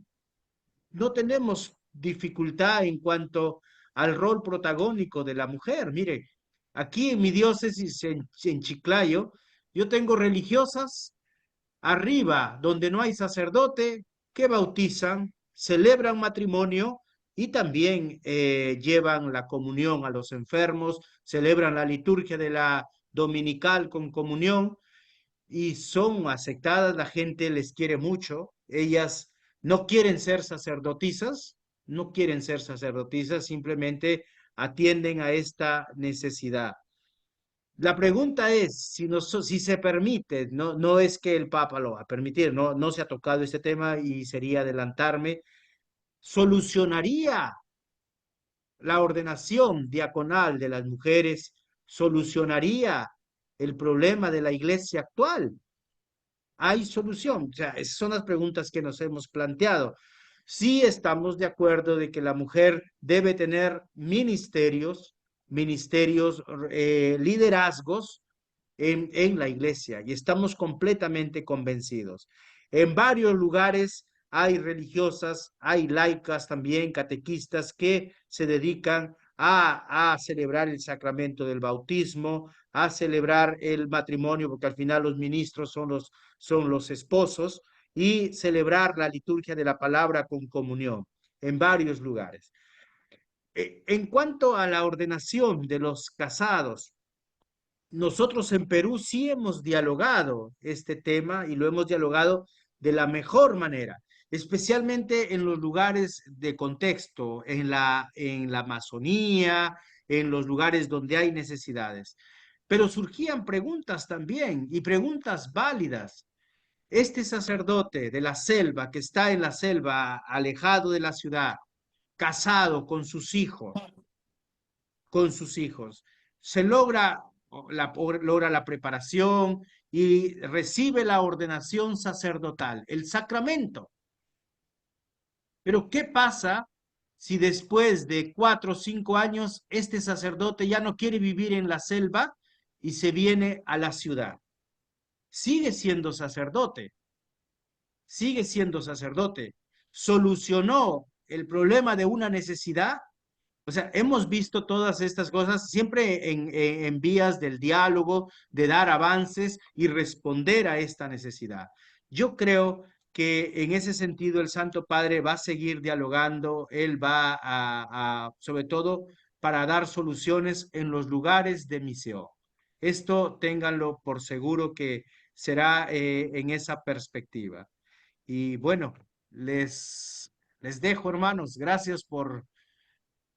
no tenemos dificultad en cuanto al rol protagónico de la mujer. Mire, aquí en mi diócesis, en Chiclayo, yo tengo religiosas arriba, donde no hay sacerdote, que bautizan, celebran matrimonio y también llevan la comunión a los enfermos, celebran la liturgia de la dominical con comunión y son aceptadas, la gente les quiere mucho, ellas no quieren ser sacerdotisas, no quieren ser sacerdotisas, simplemente atienden a esta necesidad. La pregunta es si se permite, no es que el Papa lo va a permitir, no se ha tocado este tema y sería adelantarme, solucionaría la ordenación diaconal de las mujeres, solucionaría el problema de la iglesia actual. ¿Hay solución? O sea, esas son las preguntas que nos hemos planteado. Sí estamos de acuerdo de que la mujer debe tener ministerios, liderazgos en la iglesia y estamos completamente convencidos. En varios lugares hay religiosas, hay laicas también, catequistas que se dedican a celebrar el sacramento del bautismo, a celebrar el matrimonio, porque al final los ministros son los esposos, y celebrar la liturgia de la palabra con comunión en varios lugares. En cuanto a la ordenación de los casados, nosotros en Perú sí hemos dialogado este tema y lo hemos dialogado de la mejor manera, especialmente en los lugares de contexto, en la Amazonía, en los lugares donde hay necesidades. Pero surgían preguntas también y preguntas válidas. Este sacerdote de la selva, que está en la selva, alejado de la ciudad, casado con sus hijos, se logra la preparación y recibe la ordenación sacerdotal, el sacramento. Pero ¿qué pasa si después de 4 o 5 años este sacerdote ya no quiere vivir en la selva y se viene a la ciudad? Sigue siendo sacerdote, sigue siendo sacerdote. ¿Solucionó el problema de una necesidad? O sea, hemos visto todas estas cosas siempre en vías del diálogo, de dar avances y responder a esta necesidad. Yo creo que en ese sentido el Santo Padre va a seguir dialogando, él va sobre todo para dar soluciones en los lugares de misión. Esto ténganlo por seguro que será en esa perspectiva. Y bueno, les dejo, hermanos. Gracias por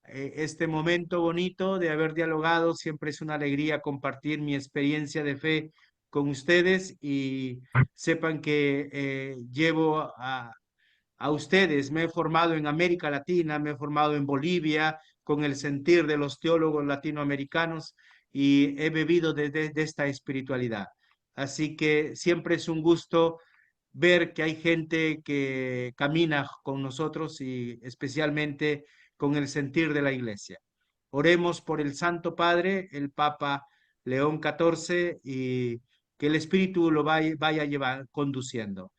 este momento bonito de haber dialogado. Siempre es una alegría compartir mi experiencia de fe con ustedes y sepan que llevo a ustedes. Me he formado en América Latina, me he formado en Bolivia con el sentir de los teólogos latinoamericanos y he bebido de esta espiritualidad. Así que siempre es un gusto ver que hay gente que camina con nosotros y especialmente con el sentir de la iglesia. Oremos por el Santo Padre, el Papa León XIV, y que el Espíritu lo vaya conduciendo.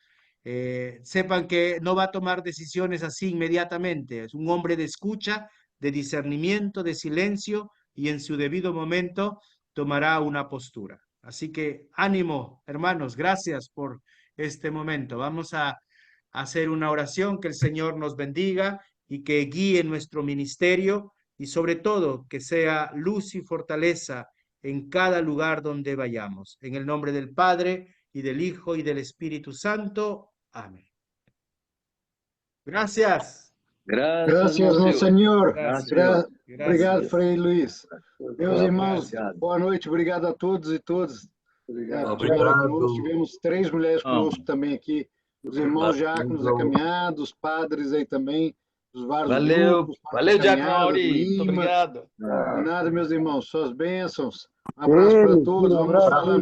Sepan que no va a tomar decisiones así inmediatamente. Es un hombre de escucha, de discernimiento, de silencio, y en su debido momento tomará una postura. Así que ánimo, hermanos, gracias por este momento. Vamos a hacer una oración, que el Señor nos bendiga y que guíe nuestro ministerio y sobre todo que sea luz y fortaleza en cada lugar donde vayamos. En el nombre del Padre y del Hijo y del Espíritu Santo. Amén. Gracias. Graças, Monsenhor. Gracias. Obrigado, Frei Luiz. Meus irmãos, Obrigado. boa noite. Obrigado a todos e todas. Obrigado. Tivemos 3 mulheres conosco também aqui. Os irmãos diáconos da caminhada, os padres aí também, dos vários Valeu, grupos. valeu, Diácono caminhadas, Mauri. Muito Lima. obrigado. De nada, meus irmãos. Suas bênçãos. Um abraço para todos. Vamos falar.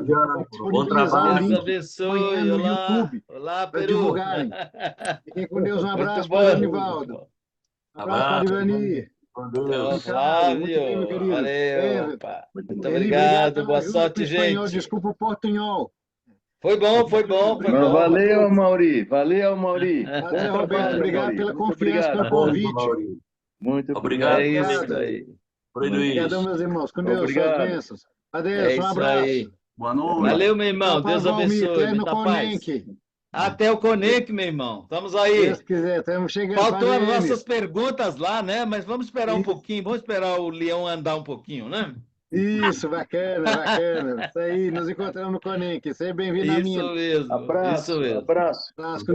Bom trabalho. Deus abençoe. amanhã no Olá, YouTube, olá, para Peru. divulgarem. Fiquem com Deus. Um abraço Muito para o bom. Anivaldo. Um abraço para a Ivani. Então, Obrigado, muito bem, meu Flávio. querido. Valeu, opa. Muito Eli, obrigado. Boa ajuda sorte, com o espanhol. gente. Desculpa o portunhol. Foi bom, foi bom, foi Mas bom. valeu, Mauri. Valeu, Mauri. Valeu, Bom Roberto. trabalho, Obrigado Mauri. pela Muito confiança, obrigado. pelo convite. Muito Obrigado. É obrigado. isso aí. Frei Luiz. Obrigadão, meus irmãos. Com Deus, Obrigado. suas bênçãos. É Adeus, um isso abraço. aí. Boa noite. Valeu, meu irmão. Tchau para Deus Valmir, abençoe. Clêmio Muita paz. Conenque. Até o Conec, meu irmão. Estamos Se aí. Deus quiser, estamos chegando. Faltou as Padre nossas Enes. perguntas lá, né? Mas vamos esperar um Isso. pouquinho. Vamos esperar o leão andar um pouquinho, né? Isso, bacana, bacana. Isso aí, nos encontramos no Conenque. Seja bem-vindo à minha. Isso mesmo. Abraço, Isso mesmo. abraço. Abraço, com